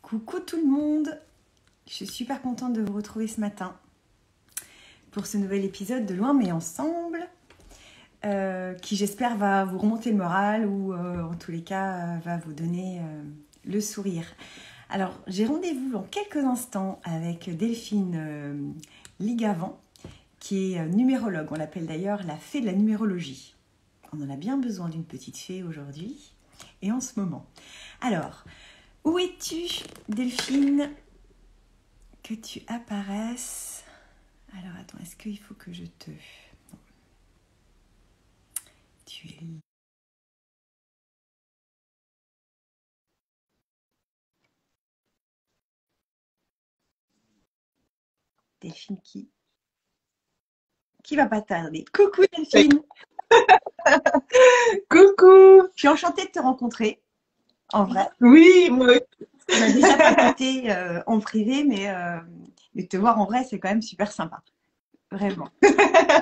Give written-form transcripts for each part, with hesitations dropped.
Coucou tout le monde, je suis super contente de vous retrouver ce matin pour ce nouvel épisode de Loin mais Ensemble qui j'espère va vous remonter le moral ou en tous les cas va vous donner le sourire. Alors j'ai rendez-vous dans quelques instants avec Delphine Ligavant qui est numérologue, on l'appelle d'ailleurs la fée de la numérologie. On en a bien besoin d'une petite fée aujourd'hui et en ce moment. Alors, où es-tu, Delphine? Que tu apparaisses. Alors, attends, est-ce qu'il faut que je te... Non. Tu es... Delphine qui va pas tarder. Coucou, Delphine. Coucou! Je suis enchantée de te rencontrer, en vrai. Oui, moi. On a déjà papoté en privé, mais te voir en vrai, c'est quand même super sympa. Vraiment.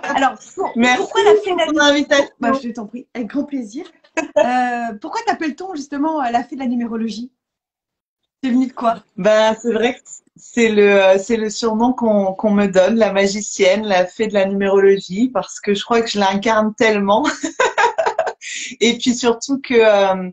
Alors, Merci pourquoi la fée de la pour l'invitation. Bah, je t'en prie, avec grand plaisir. Pourquoi t'appelle-t-on justement la fée de la numérologie? C'est venu de quoi? Ben, c'est vrai que c'est le surnom qu'on me donne, la magicienne, la fée de la numérologie, parce que je crois que je l'incarne tellement. Et puis surtout que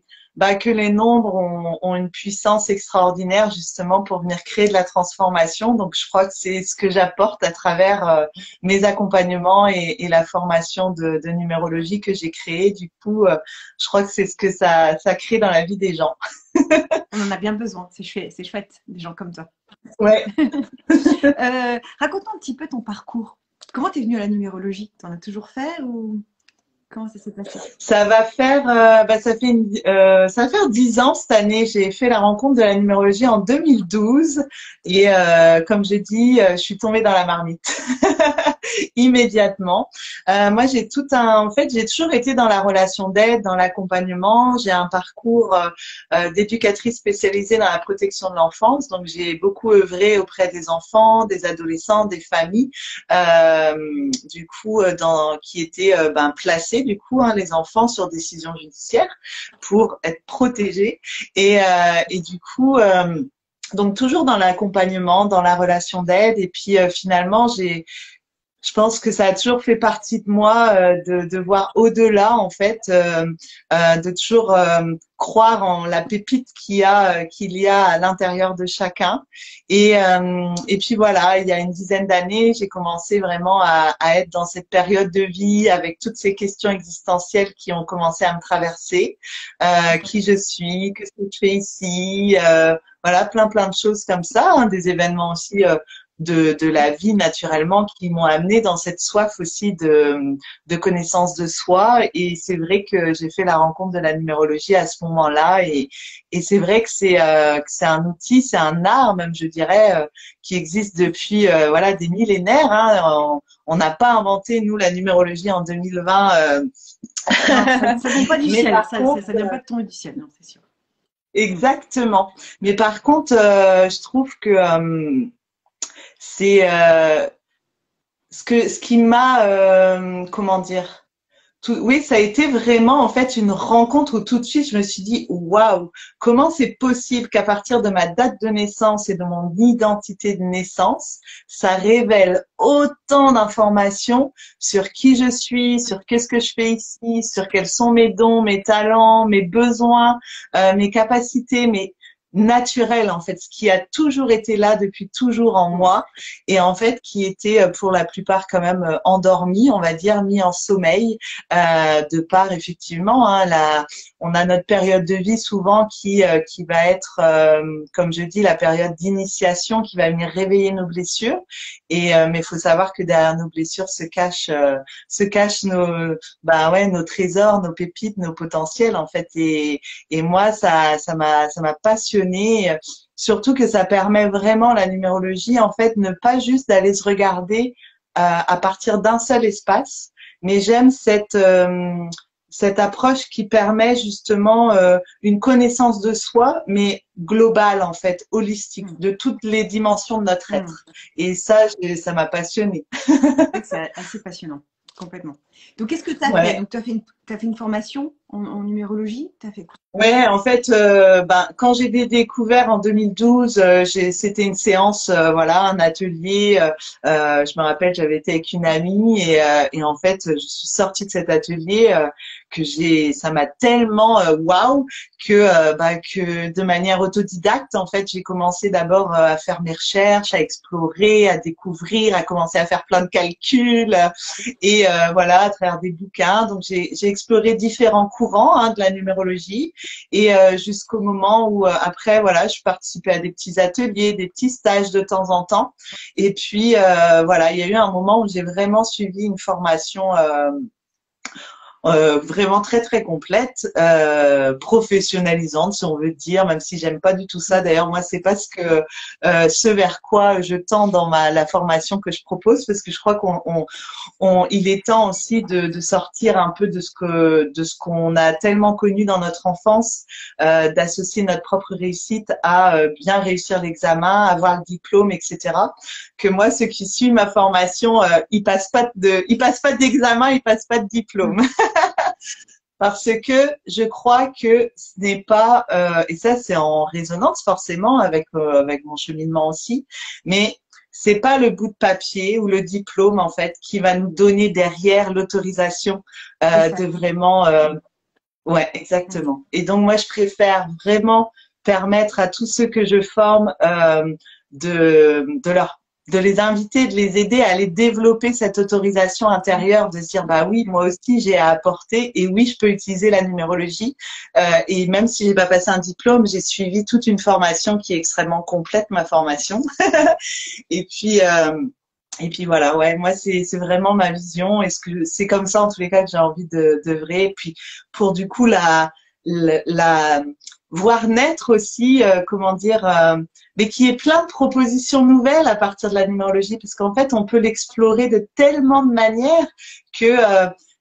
les nombres ont une puissance extraordinaire justement pour venir créer de la transformation. Donc je crois que c'est ce que j'apporte à travers mes accompagnements et la formation de numérologie que j'ai créée. Du coup, je crois que c'est ce que ça crée dans la vie des gens. On en a bien besoin, c'est chouette, des gens comme toi. Ouais. Raconte-moi un petit peu ton parcours. Comment t'es venue à la numérologie? T'en as toujours fait ou comment ça s'est passé? Ça va faire, ça va faire 10 ans cette année. J'ai fait la rencontre de la numérologie en 2012 et comme j'ai dit, je suis tombée dans la marmite immédiatement. Moi, en fait, j'ai toujours été dans la relation d'aide, dans l'accompagnement. J'ai un parcours d'éducatrice spécialisée dans la protection de l'enfance, donc j'ai beaucoup œuvré auprès des enfants, des adolescents, des familles, qui étaient placés du coup, hein, les enfants sur décision judiciaire pour être protégés et du coup. Donc toujours dans l'accompagnement, dans la relation d'aide, et puis finalement je pense que ça a toujours fait partie de moi de voir au-delà en fait, de toujours croire en la pépite qu'il y a à l'intérieur de chacun. Et puis voilà, il y a une dizaine d'années, j'ai commencé vraiment à être dans cette période de vie avec toutes ces questions existentielles qui ont commencé à me traverser. Qui je suis, qu'est-ce que je fais ici, voilà, plein de choses comme ça, hein, des événements aussi. De la vie naturellement qui m'ont amené dans cette soif aussi de connaissance de soi. Et c'est vrai que j'ai fait la rencontre de la numérologie à ce moment-là. Et c'est vrai que c'est un outil, c'est un art même, je dirais, qui existe depuis voilà des millénaires. Hein. On n'a pas inventé, nous, la numérologie en 2020. Non, ça vient pas du Mais ciel, par contre, ça vient pas de tomber du ciel, non, c'est sûr. exactement. Mais par contre, je trouve que c'est ce qui m'a comment dire oui, ça a été vraiment en fait une rencontre où tout de suite je me suis dit waouh, comment c'est possible qu'à partir de ma date de naissance et de mon identité de naissance, ça révèle autant d'informations sur qui je suis, sur qu'est-ce que je fais ici, sur quels sont mes dons, mes talents, mes besoins, mes capacités, mes naturel en fait, ce qui a toujours été là depuis toujours en moi et en fait qui était pour la plupart quand même endormi, on va dire mis en sommeil de par effectivement on a notre période de vie souvent qui va être comme je dis la période d'initiation qui va venir réveiller nos blessures et mais il faut savoir que derrière nos blessures se cachent nos trésors, nos pépites, nos potentiels en fait et moi ça m'a passionnée. Surtout que ça permet vraiment la numérologie, en fait, ne pas juste d'aller se regarder à partir d'un seul espace, mais j'aime cette approche qui permet justement une connaissance de soi, mais globale en fait, holistique, de toutes les dimensions de notre être. Et ça m'a passionnée. C'est assez passionnant, complètement. Donc, qu'est-ce que tu as fait? Ouais. Donc, t'as fait une formation en numérologie? Tu as fait quoi? Ouais, en fait, quand j'ai découvert en 2012, c'était une séance, voilà, un atelier. Je me rappelle, j'avais été avec une amie et en fait, je suis sortie de cet atelier ça m'a tellement waouh que de manière autodidacte, en fait, j'ai commencé d'abord à faire mes recherches, à explorer, à découvrir, à commencer à faire plein de calculs et voilà, à travers des bouquins. Donc, j'ai exploré différents courants de la numérologie. Et jusqu'au moment où après voilà, je participais à des petits ateliers, des petits stages de temps en temps. Et puis voilà, il y a eu un moment où j'ai vraiment suivi une formation vraiment très très complète, professionnalisante si on veut dire, même si j'aime pas du tout ça. D'ailleurs moi c'est pas ce vers quoi je tends dans la formation que je propose, parce que je crois il est temps aussi de sortir un peu de ce qu'on a tellement connu dans notre enfance, d'associer notre propre réussite à bien réussir l'examen, avoir le diplôme, etc. Que moi ceux qui suivent ma formation, ils passent pas d'examen, ils passent pas de diplôme. Parce que je crois que ce n'est pas, et ça c'est en résonance forcément avec mon cheminement aussi, mais c'est pas le bout de papier ou le diplôme en fait qui va nous donner derrière l'autorisation de vraiment, ouais exactement. Et donc moi je préfère vraiment permettre à tous ceux que je forme de les inviter, de les aider à aller développer cette autorisation intérieure, de se dire bah oui, moi aussi j'ai à apporter et oui, je peux utiliser la numérologie. Et même si j'ai pas passé un diplôme, j'ai suivi toute une formation qui est extrêmement complète, ma formation. et puis et puis voilà, ouais, moi c'est vraiment ma vision. Est-ce que c'est comme ça en tous les cas que j'ai envie d'œuvrer. Et puis pour du coup la voir naître aussi, comment dire, mais qui est plein de propositions nouvelles à partir de la numérologie, parce qu'en fait, on peut l'explorer de tellement de manières que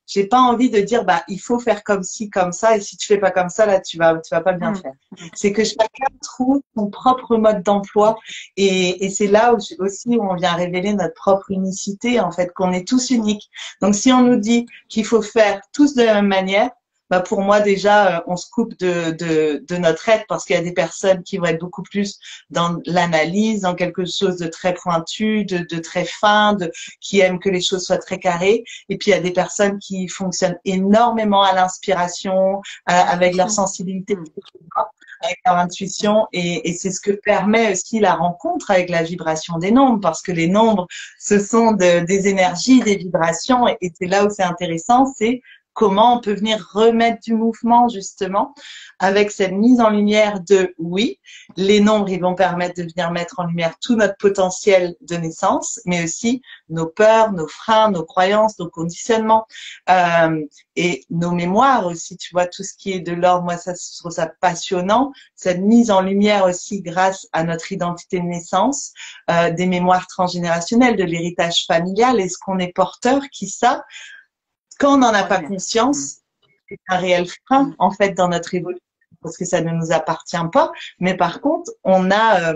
j'ai pas envie de dire bah il faut faire comme ci, comme ça, et si tu fais pas comme ça, là tu vas pas bien faire. C'est que chacun trouve son propre mode d'emploi, et c'est là aussi où on vient révéler notre propre unicité, en fait, qu'on est tous uniques. Donc si on nous dit qu'il faut faire tous de la même manière, bah pour moi déjà on se coupe de notre être, parce qu'il y a des personnes qui vont être beaucoup plus dans l'analyse, dans quelque chose de très pointu, de très fin, qui aiment que les choses soient très carrées. Et puis il y a des personnes qui fonctionnent énormément à l'inspiration, avec leur sensibilité, avec leur intuition, et c'est ce que permet aussi la rencontre avec la vibration des nombres, parce que les nombres, ce sont des énergies, des vibrations, et c'est là où c'est intéressant, c'est comment on peut venir remettre du mouvement justement avec cette mise en lumière de oui, les nombres, ils vont permettre de venir mettre en lumière tout notre potentiel de naissance, mais aussi nos peurs, nos freins, nos croyances, nos conditionnements, et nos mémoires aussi, tu vois, tout ce qui est de l'ordre. Moi, ça, je trouve ça passionnant, cette mise en lumière aussi grâce à notre identité de naissance, des mémoires transgénérationnelles, de l'héritage familial, et ce qu'on est porteur, qui ça, quand on n'en a pas conscience, c'est un réel frein en fait dans notre évolution, parce que ça ne nous appartient pas. Mais par contre, on a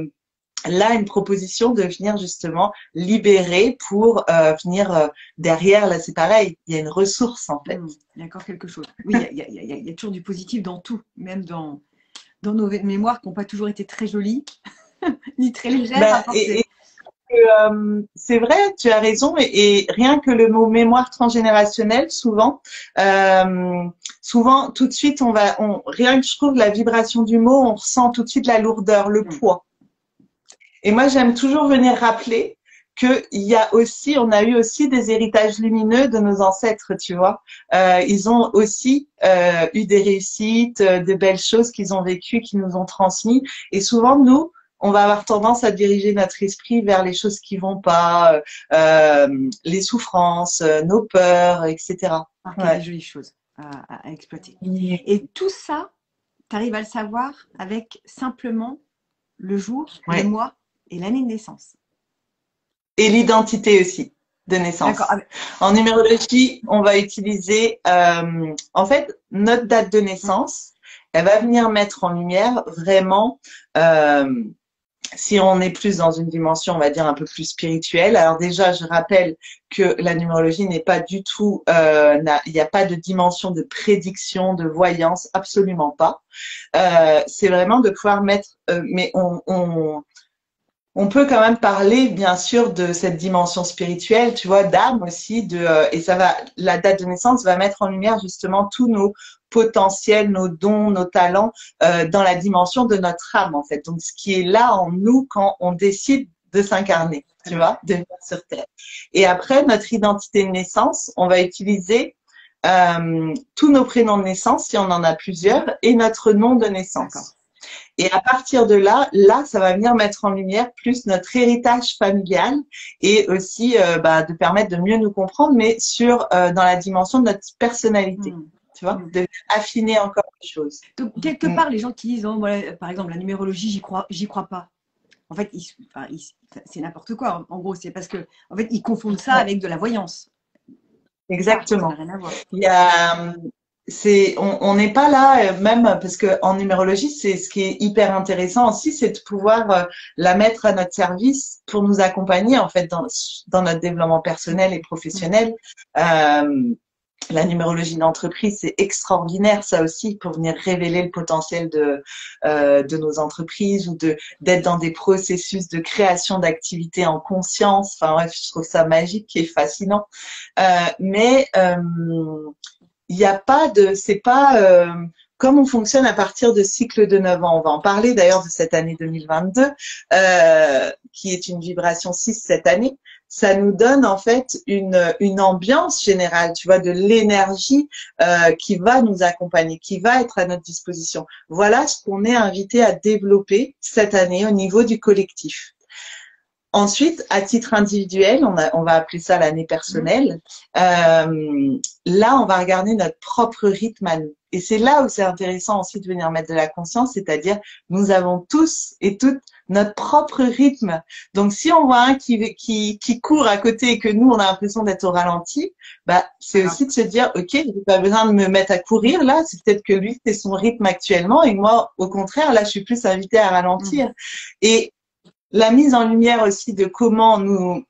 là une proposition de venir justement libérer pour venir derrière. Là, c'est pareil, il y a une ressource en fait. Il y a encore quelque chose. Oui, il y a toujours du positif dans tout, même dans nos mémoires qui n'ont pas toujours été très jolies, ni très légères. C'est vrai, tu as raison, et rien que le mot mémoire transgénérationnelle, souvent tout de suite rien que je trouve la vibration du mot, on ressent tout de suite la lourdeur, le poids. Et moi j'aime toujours venir rappeler on a eu aussi des héritages lumineux de nos ancêtres, tu vois. Ils ont aussi eu des réussites, de belles choses qu'ils ont vécues, qu'ils nous ont transmis, et souvent nous, on va avoir tendance à diriger notre esprit vers les choses qui vont pas, les souffrances, nos peurs, etc. Il y a des jolies choses à exploiter. Et tout ça, tu arrives à le savoir avec simplement le jour, le mois et l'année de naissance. Et l'identité aussi de naissance. En numérologie, on va utiliser, en fait, notre date de naissance, elle va venir mettre en lumière vraiment Si on est plus dans une dimension, on va dire, un peu plus spirituelle, alors déjà, je rappelle que la numérologie n'est pas du tout, il n'y a pas de dimension de prédiction, de voyance, absolument pas. C'est vraiment de pouvoir mettre, mais on peut quand même parler, bien sûr, de cette dimension spirituelle, tu vois, d'âme aussi, et ça va, la date de naissance va mettre en lumière justement tous nos potentiels, nos dons, nos talents, dans la dimension de notre âme, en fait. Donc, ce qui est là en nous quand on décide de s'incarner, tu vois, de venir sur Terre. Et après, notre identité de naissance, on va utiliser tous nos prénoms de naissance, si on en a plusieurs, et notre nom de naissance. Et à partir de là, ça va venir mettre en lumière plus notre héritage familial et aussi de permettre de mieux nous comprendre, mais dans la dimension de notre personnalité, tu vois, de affiner encore les choses. Donc, quelque part, les gens qui disent, oh, voilà, par exemple, la numérologie, j'y crois pas. En fait, c'est n'importe quoi. En gros, c'est parce que, en fait, ils confondent ça avec de la voyance. Exactement. Ça n'a rien à voir. Il y a on n'est pas là même parce que en numérologie c'est ce qui est hyper intéressant aussi, c'est de pouvoir la mettre à notre service pour nous accompagner en fait dans notre développement personnel et professionnel. La numérologie d'entreprise, c'est extraordinaire ça aussi pour venir révéler le potentiel de nos entreprises ou d'être dans des processus de création d'activités en conscience. Enfin bref, je trouve ça magique et fascinant. Mais il n'y a pas c'est pas comme on fonctionne à partir de cycles de 9 ans. On va en parler d'ailleurs de cette année 2022, qui est une vibration 6 cette année. Ça nous donne en fait une ambiance générale, tu vois, de l'énergie qui va nous accompagner, qui va être à notre disposition. Voilà ce qu'on est invité à développer cette année au niveau du collectif. Ensuite, à titre individuel, on va appeler ça l'année personnelle. Là, on va regarder notre propre rythme à nous. Et c'est là où c'est intéressant aussi de venir mettre de la conscience, c'est-à-dire nous avons tous et toutes notre propre rythme. Donc, si on voit un qui court à côté et que nous, on a l'impression d'être au ralenti, c'est aussi de se dire, OK, j'ai pas besoin de me mettre à courir là, c'est peut-être que lui, c'est son rythme actuellement et moi, au contraire, là, je suis plus invitée à ralentir. Et la mise en lumière aussi de comment nous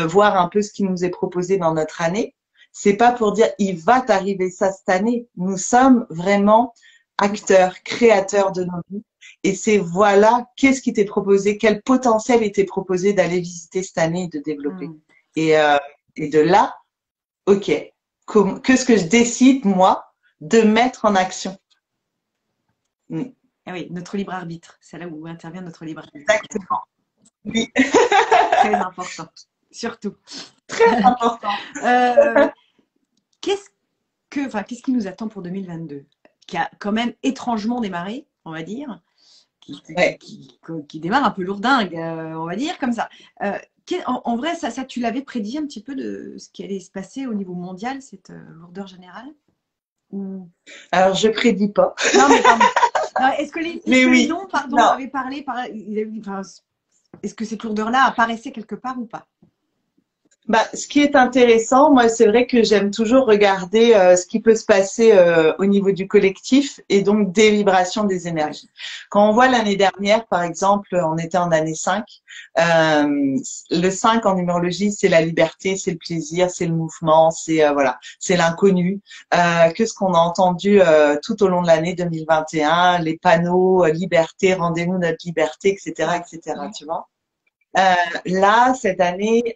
voir un peu ce qui nous est proposé dans notre année, c'est pas pour dire il va t'arriver ça cette année. Nous sommes vraiment acteurs, créateurs de nos vies. Et c'est voilà, qu'est-ce qui t'est proposé, quel potentiel était proposé d'aller visiter cette année et de développer. Et de là, OK, qu'est-ce que je décide, moi, de mettre en action. Ah oui, notre libre arbitre, c'est là où intervient notre libre arbitre. Exactement. Oui. Très important, surtout. Très important. Qu'est-ce qui nous attend pour 2022, qui a quand même étrangement démarré, on va dire, qui démarre un peu lourdingue, on va dire, comme ça. En vrai, ça, tu l'avais prédit un petit peu de ce qui allait se passer au niveau mondial, cette lourdeur générale? Alors, je prédis pas. Non, mais pardon. Est-ce que les noms, pardon, avaient parlé est-ce que cette lourdeur-là apparaissait quelque part ou pas? Ce qui est intéressant, moi, c'est vrai que j'aime toujours regarder ce qui peut se passer au niveau du collectif et donc des vibrations des énergies. Quand on voit l'année dernière, par exemple, on était en année 5. Le 5 en numérologie, c'est la liberté, c'est le plaisir, c'est le mouvement, c'est l'inconnu. Qu'est-ce qu'on a entendu tout au long de l'année 2021, les panneaux liberté, rendez-nous notre liberté, etc., etc. Tu vois? Là, cette année,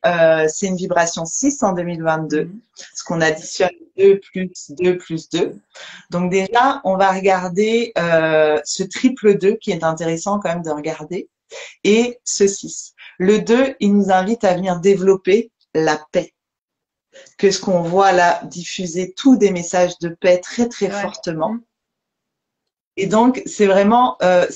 c'est une vibration 6 en 2022, parce qu'on additionne 2 plus 2 plus 2. Donc déjà, on va regarder ce triple 2 qui est intéressant quand même de regarder, et ce 6. Le 2, il nous invite à venir développer la paix. Que ce qu'on voit là, diffuser tous des messages de paix très très fortement. Et donc, c'est vraiment et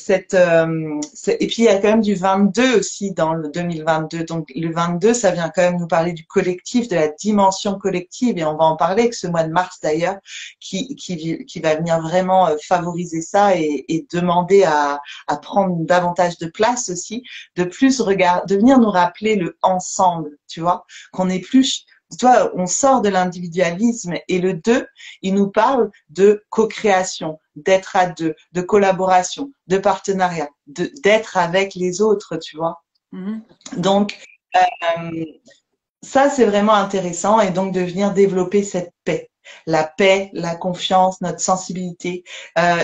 puis, il y a quand même du 22 aussi dans le 2022. Donc, le 22, ça vient quand même nous parler du collectif, de la dimension collective. Et on va en parler avec ce mois de mars d'ailleurs, qui va venir vraiment favoriser ça et demander à prendre davantage de place aussi, de venir nous rappeler le ensemble, tu vois, qu'on est plus toi, on sort de l'individualisme et le 2, il nous parle de co-création, d'être à deux, de collaboration, de partenariat, d'être avec les autres, tu vois. Donc, ça, c'est vraiment intéressant et donc de venir développer cette paix. La paix, la confiance, notre sensibilité.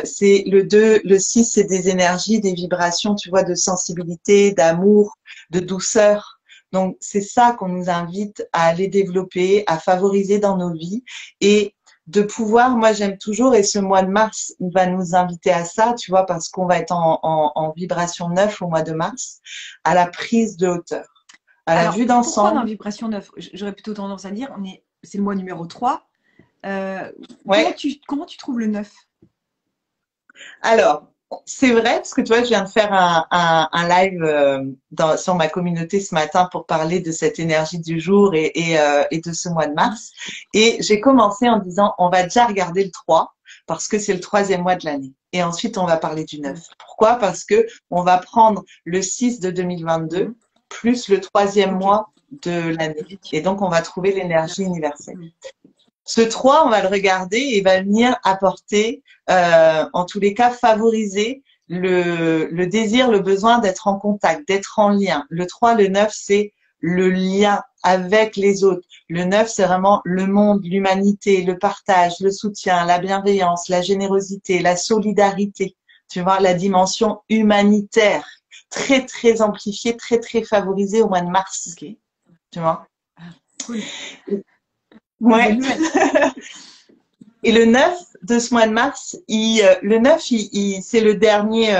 C'est le 2, le 6, c'est des énergies, des vibrations, tu vois, de sensibilité, d'amour, de douceur. Donc, c'est ça qu'on nous invite à aller développer, à favoriser dans nos vies et de pouvoir, moi j'aime toujours, et ce mois de mars va nous inviter à ça, tu vois, parce qu'on va être en vibration 9 au mois de mars, à la prise de hauteur, à la vue d'ensemble. Pourquoi dans vibration 9? J'aurais plutôt tendance à dire, c'est le mois numéro 3. Ouais. Comment tu trouves le 9? Alors, c'est vrai, parce que tu vois, je viens de faire un live sur ma communauté ce matin pour parler de cette énergie du jour et de ce mois de mars. Et j'ai commencé en disant, on va déjà regarder le 3 parce que c'est le 3e mois de l'année. Et ensuite, on va parler du 9. Pourquoi? Parce que on va prendre le 6 de 2022 plus le 3e mois de l'année. Et donc, on va trouver l'énergie universelle. Ce 3, on va le regarder et va venir apporter, en tous les cas, favoriser le désir, le besoin d'être en contact, d'être en lien. Le 3, le 9, c'est le lien avec les autres. Le 9, c'est vraiment le monde, l'humanité, le partage, le soutien, la bienveillance, la générosité, la solidarité. Tu vois, la dimension humanitaire, très, très amplifiée, très, très favorisée au mois de mars. Okay. Tu vois? Cool. Ouais. Et le 9 de ce mois de mars, le 9, c'est le dernier,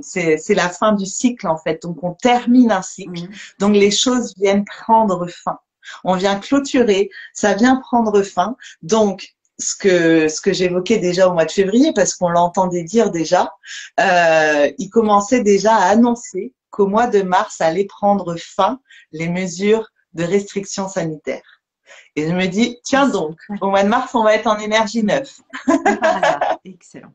c'est la fin du cycle en fait. Donc on termine un cycle. Donc les choses viennent prendre fin. On vient clôturer, ça vient prendre fin. Donc ce que j'évoquais déjà au mois de février, parce qu'on l'entendait dire déjà, il commençait déjà à annoncer qu'au mois de mars allait prendre fin les mesures de restriction sanitaire. Et je me dis, tiens donc, au mois de mars, on va être en énergie 9. Comme par hasard. Excellent.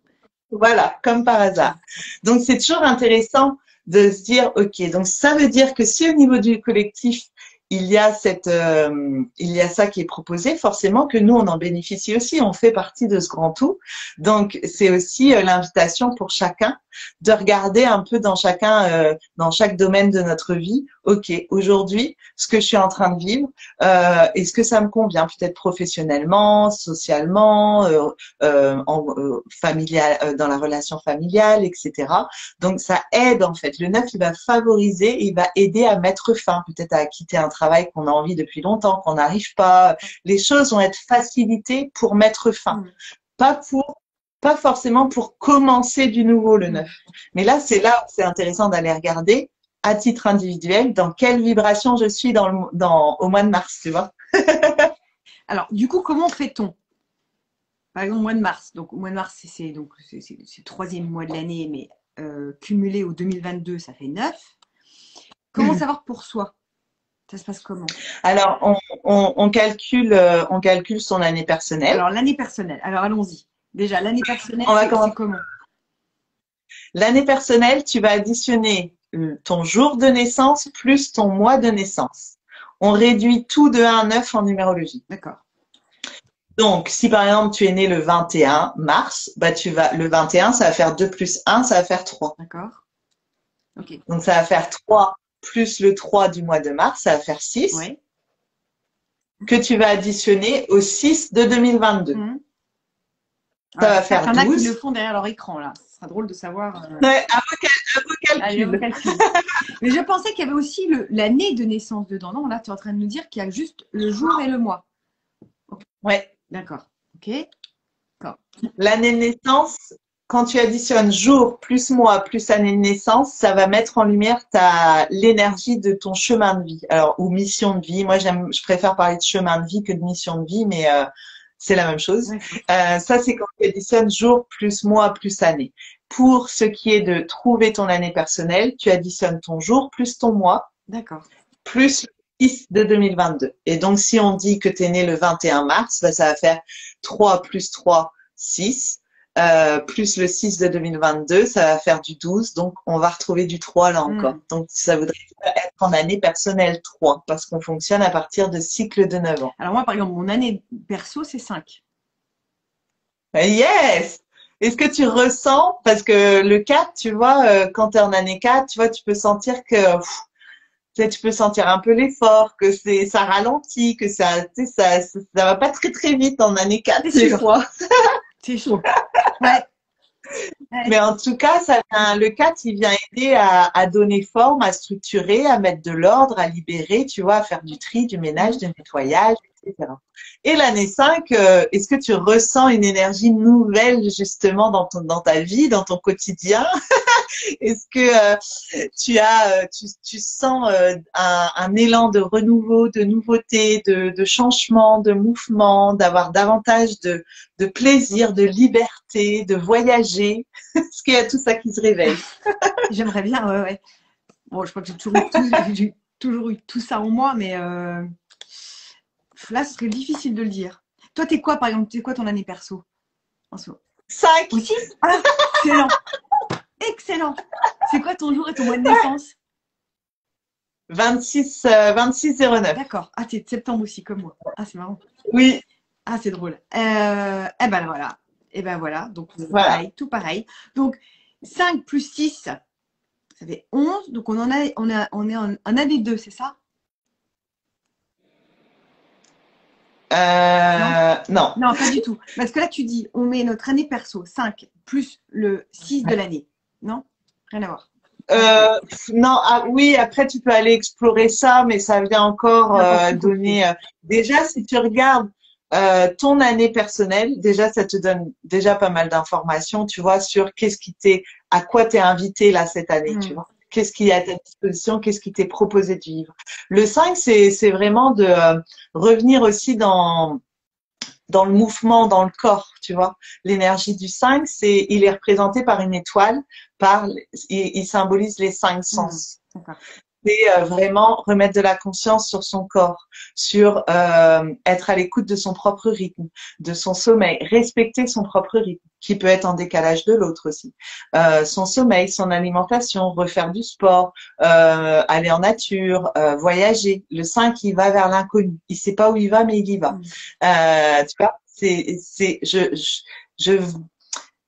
Voilà, comme par hasard. Donc, c'est toujours intéressant de se dire, OK, donc ça veut dire que si au niveau du collectif, il y a ça qui est proposé, forcément que nous, on en bénéficie aussi, on fait partie de ce grand tout. Donc, c'est aussi l'invitation pour chacun de regarder un peu dans chaque domaine de notre vie. OK, aujourd'hui, ce que je suis en train de vivre, est-ce que ça me convient? Peut-être professionnellement, socialement, familial, dans la relation familiale, etc. Donc, ça aide en fait. Le 9, il va favoriser, il va aider à mettre fin, peut-être à quitter un travail qu'on a envie depuis longtemps, qu'on n'arrive pas. Les choses vont être facilitées pour mettre fin. Pas forcément pour commencer du nouveau le 9. Mais là, c'est intéressant d'aller regarder à titre individuel dans quelle vibration je suis au mois de mars, tu vois. Alors, du coup, comment fait-on? Par exemple, au mois de mars. Donc, au mois de mars, c'est le 3e mois de l'année, mais cumulé au 2022, ça fait 9. Comment savoir pour soi? Ça se passe comment? Alors, on calcule son année personnelle. Alors, l'année personnelle. Alors, allons-y. Déjà, l'année personnelle, c'est comment? L'année personnelle, tu vas additionner ton jour de naissance plus ton mois de naissance. On réduit tout de 1 à 9 en numérologie. D'accord. Donc, si par exemple tu es né le 21 mars, le 21, ça va faire 2 plus 1, ça va faire 3. D'accord. Ok. Donc, ça va faire 3 plus le 3 du mois de mars, ça va faire 6. Oui. Que tu vas additionner au 6 de 2022. Ça va faire 12. Il y en a qui le font derrière leur écran, là. Ce sera drôle de savoir. Ouais, à vos calculs. Mais je pensais qu'il y avait aussi l'année de naissance dedans. Non, là, tu es en train de nous dire qu'il y a juste le jour et le mois. Ouais. D'accord. Ok. L'année de naissance, quand tu additionnes jour plus mois plus année de naissance, ça va mettre en lumière l'énergie de ton chemin de vie. Alors, ou mission de vie. Moi, je préfère parler de chemin de vie que de mission de vie, mais c'est la même chose. Ça, c'est quand tu additionnes jour plus mois plus année. Pour ce qui est de trouver ton année personnelle, tu additionnes ton jour plus ton mois. D'accord. Plus le 6 de 2022. Et donc, si on dit que tu es né le 21 mars, ça va faire 3 plus 3, 6. plus le 6 de 2022, ça va faire du 12. Donc, on va retrouver du 3 là encore. Donc, ça voudrait être en année personnelle 3 parce qu'on fonctionne à partir de cycles de 9 ans. Alors moi, par exemple, mon année perso, c'est 5. Yes! Est-ce que tu ressens, parce que le 4, tu vois, quand tu es en année 4, tu vois, tu peux sentir que tu peux sentir un peu l'effort, que ça ralentit, que ça va pas très très vite en année 4 des fois. C'est chaud. Ouais. Mais en tout cas, le 4, il vient aider à donner forme, à structurer, à mettre de l'ordre, à libérer, tu vois, à faire du tri, du ménage, du nettoyage, etc. Et l'année 5, est-ce que tu ressens une énergie nouvelle justement dans ta vie, dans ton quotidien? Est-ce que tu sens un élan de renouveau, de nouveauté, de changement, de mouvement, d'avoir davantage de plaisir, de liberté, de voyager? Est-ce qu'il y a tout ça qui se réveille? J'aimerais bien, ouais. Bon, je crois que j'ai toujours eu tout ça en moi, mais là, ce serait difficile de le dire. Toi, t'es quoi, par exemple? T'es quoi ton année perso en ce moment? 5. Aussi? Ah, excellent! Excellent! C'est quoi ton jour et ton mois de naissance? 26/09. D'accord. Ah, t'es de septembre aussi, comme moi. Ah, c'est marrant. Oui. Ah, c'est drôle. Eh ben voilà. Eh ben voilà. Donc, Voilà. pareil, tout pareil. Donc, 5 plus 6, ça fait 11. Donc, on est en année 2, c'est ça? Non. Non, pas du tout. Parce que là, tu dis, on met notre année perso, 5 plus le 6 de l'année. Non? Rien à voir. Non, oui, après tu peux aller explorer ça, mais ça vient encore donner. Déjà, si tu regardes ton année personnelle, déjà ça te donne déjà pas mal d'informations, tu vois, sur à quoi t'es invité là cette année, tu vois. Qu'est-ce qui est à ta disposition, qu'est-ce qui t'est proposé de vivre. Le 5, c'est vraiment de revenir aussi dans le mouvement, dans le corps, tu vois. L'énergie du 5, il est représenté par une étoile, il symbolise les 5 sens. C'est vraiment remettre de la conscience sur son corps, sur être à l'écoute de son propre rythme, de son sommeil, respecter son propre rythme, qui peut être en décalage de l'autre aussi. Son sommeil, son alimentation, refaire du sport, aller en nature, voyager. Le 5, il va vers l'inconnu. Il sait pas où il va, mais il y va. Tu vois,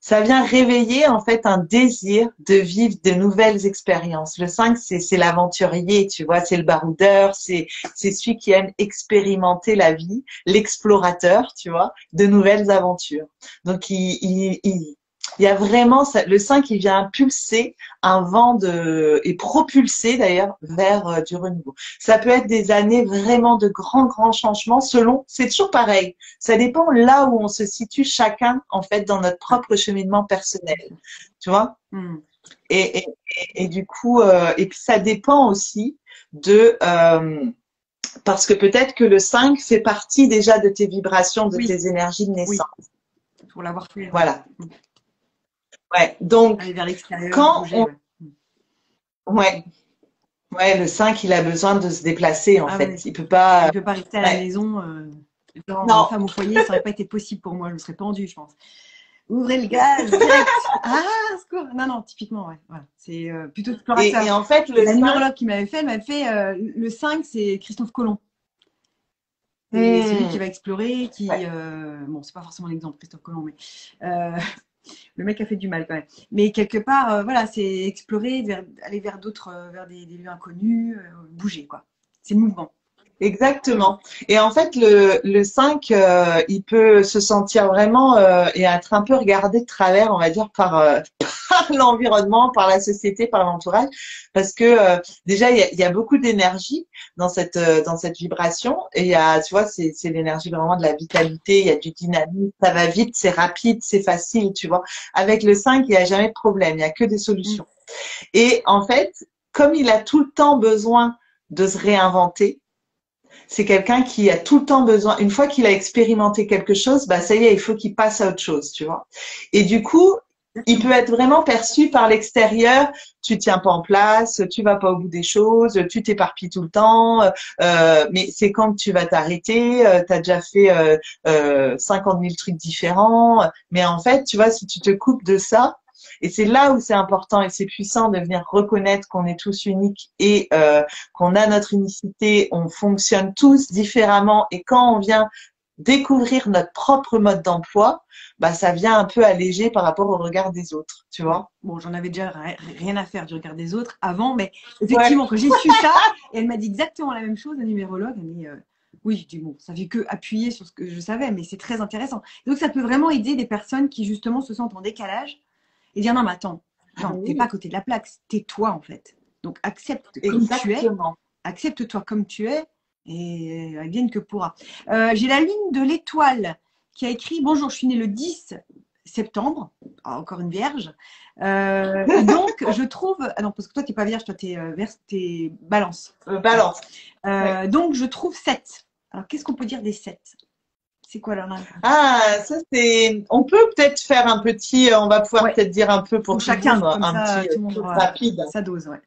ça vient réveiller en fait un désir de vivre de nouvelles expériences. Le 5, c'est l'aventurier, tu vois, c'est le baroudeur, c'est celui qui aime expérimenter la vie, l'explorateur, tu vois, de nouvelles aventures. Donc il y a vraiment ça, le 5 il vient impulser un vent et propulser d'ailleurs vers du renouveau. Ça peut être des années vraiment de grands changements c'est toujours pareil. Ça dépend là où on se situe chacun en fait dans notre propre cheminement personnel. Tu vois? Et du coup, et puis ça dépend aussi parce que peut-être que le 5 fait partie déjà de tes vibrations, de tes énergies de naissance. Oui. Pour l'avoir fait. Voilà. Ouais, donc aller vers l'extérieur, quand bouger, ouais, le 5, il a besoin de se déplacer en fait. Ouais. Il peut pas rester à la maison. Non. Femme au foyer, ça n'aurait pas été possible pour moi. Je me serais pendue, je pense. Ouvrez le gaz direct. Ah, secours. Non, typiquement, ouais. Voilà. C'est plutôt explorateur. Et en fait, la numérologue qui m'avait fait, le 5, c'est Christophe Colomb. C'est celui qui va explorer, bon, c'est pas forcément l'exemple Christophe Colomb, mais le mec a fait du mal quand même. Mais quelque part, voilà, c'est explorer, aller vers d'autres, vers des lieux inconnus, bouger, quoi. C'est mouvement. Exactement. Et en fait, le 5, il peut se sentir vraiment et être un peu regardé de travers, on va dire, par l'environnement, par la société, par l'entourage, parce que déjà, il y a beaucoup d'énergie dans cette vibration. Et il y a, tu vois, c'est l'énergie vraiment de la vitalité, il y a du dynamisme, ça va vite, c'est rapide, c'est facile, tu vois. Avec le 5, il n'y a jamais de problème, il n'y a que des solutions. Et en fait, comme il a tout le temps besoin de se réinventer, c'est quelqu'un qui a tout le temps besoin, une fois qu'il a expérimenté quelque chose, bah ça y est, il faut qu'il passe à autre chose, tu vois. Et du coup, il peut être vraiment perçu par l'extérieur. Tu tiens pas en place, tu vas pas au bout des choses, tu t'éparpilles tout le temps. Mais c'est quand que tu vas t'arrêter. Tu as déjà fait 50 000 trucs différents. Mais en fait, tu vois, si tu te coupes de ça, et c'est là où c'est important et c'est puissant de venir reconnaître qu'on est tous uniques et qu'on a notre unicité, on fonctionne tous différemment. Et quand on vient découvrir notre propre mode d'emploi, bah ça vient un peu alléger par rapport au regard des autres, tu vois. Bon, j'en avais déjà rien à faire du regard des autres avant, mais Ouais. effectivement, quand j'ai su ça, et elle m'a dit exactement la même chose, la numérologue, mais oui, je dis bon, ça fait que appuyer sur ce que je savais, mais c'est très intéressant. Donc, ça peut vraiment aider des personnes qui justement se sentent en décalage et dire non, mais attends, non, t'es pas à côté de la plaque, t'es toi en fait. Donc, accepte comme tu es, Exactement. accepte-toi comme tu es et advienne que pourra. J'ai la ligne de l'étoile qui a écrit bonjour, je suis née le 10 septembre, encore une vierge. Et donc, je trouve. Ah non, parce que toi, tu n'es pas vierge, toi, tu es balance. Balance. Ouais. Donc, je trouve 7. Alors, qu'est-ce qu'on peut dire des 7? C'est quoi leur nom? Ah, ça c'est. On peut peut-être faire un petit. On va pouvoir Ouais. peut-être dire un peu pour tout chacun, le monde, comme un ça, petit tout le monde tour aura rapide. sa dose, ouais.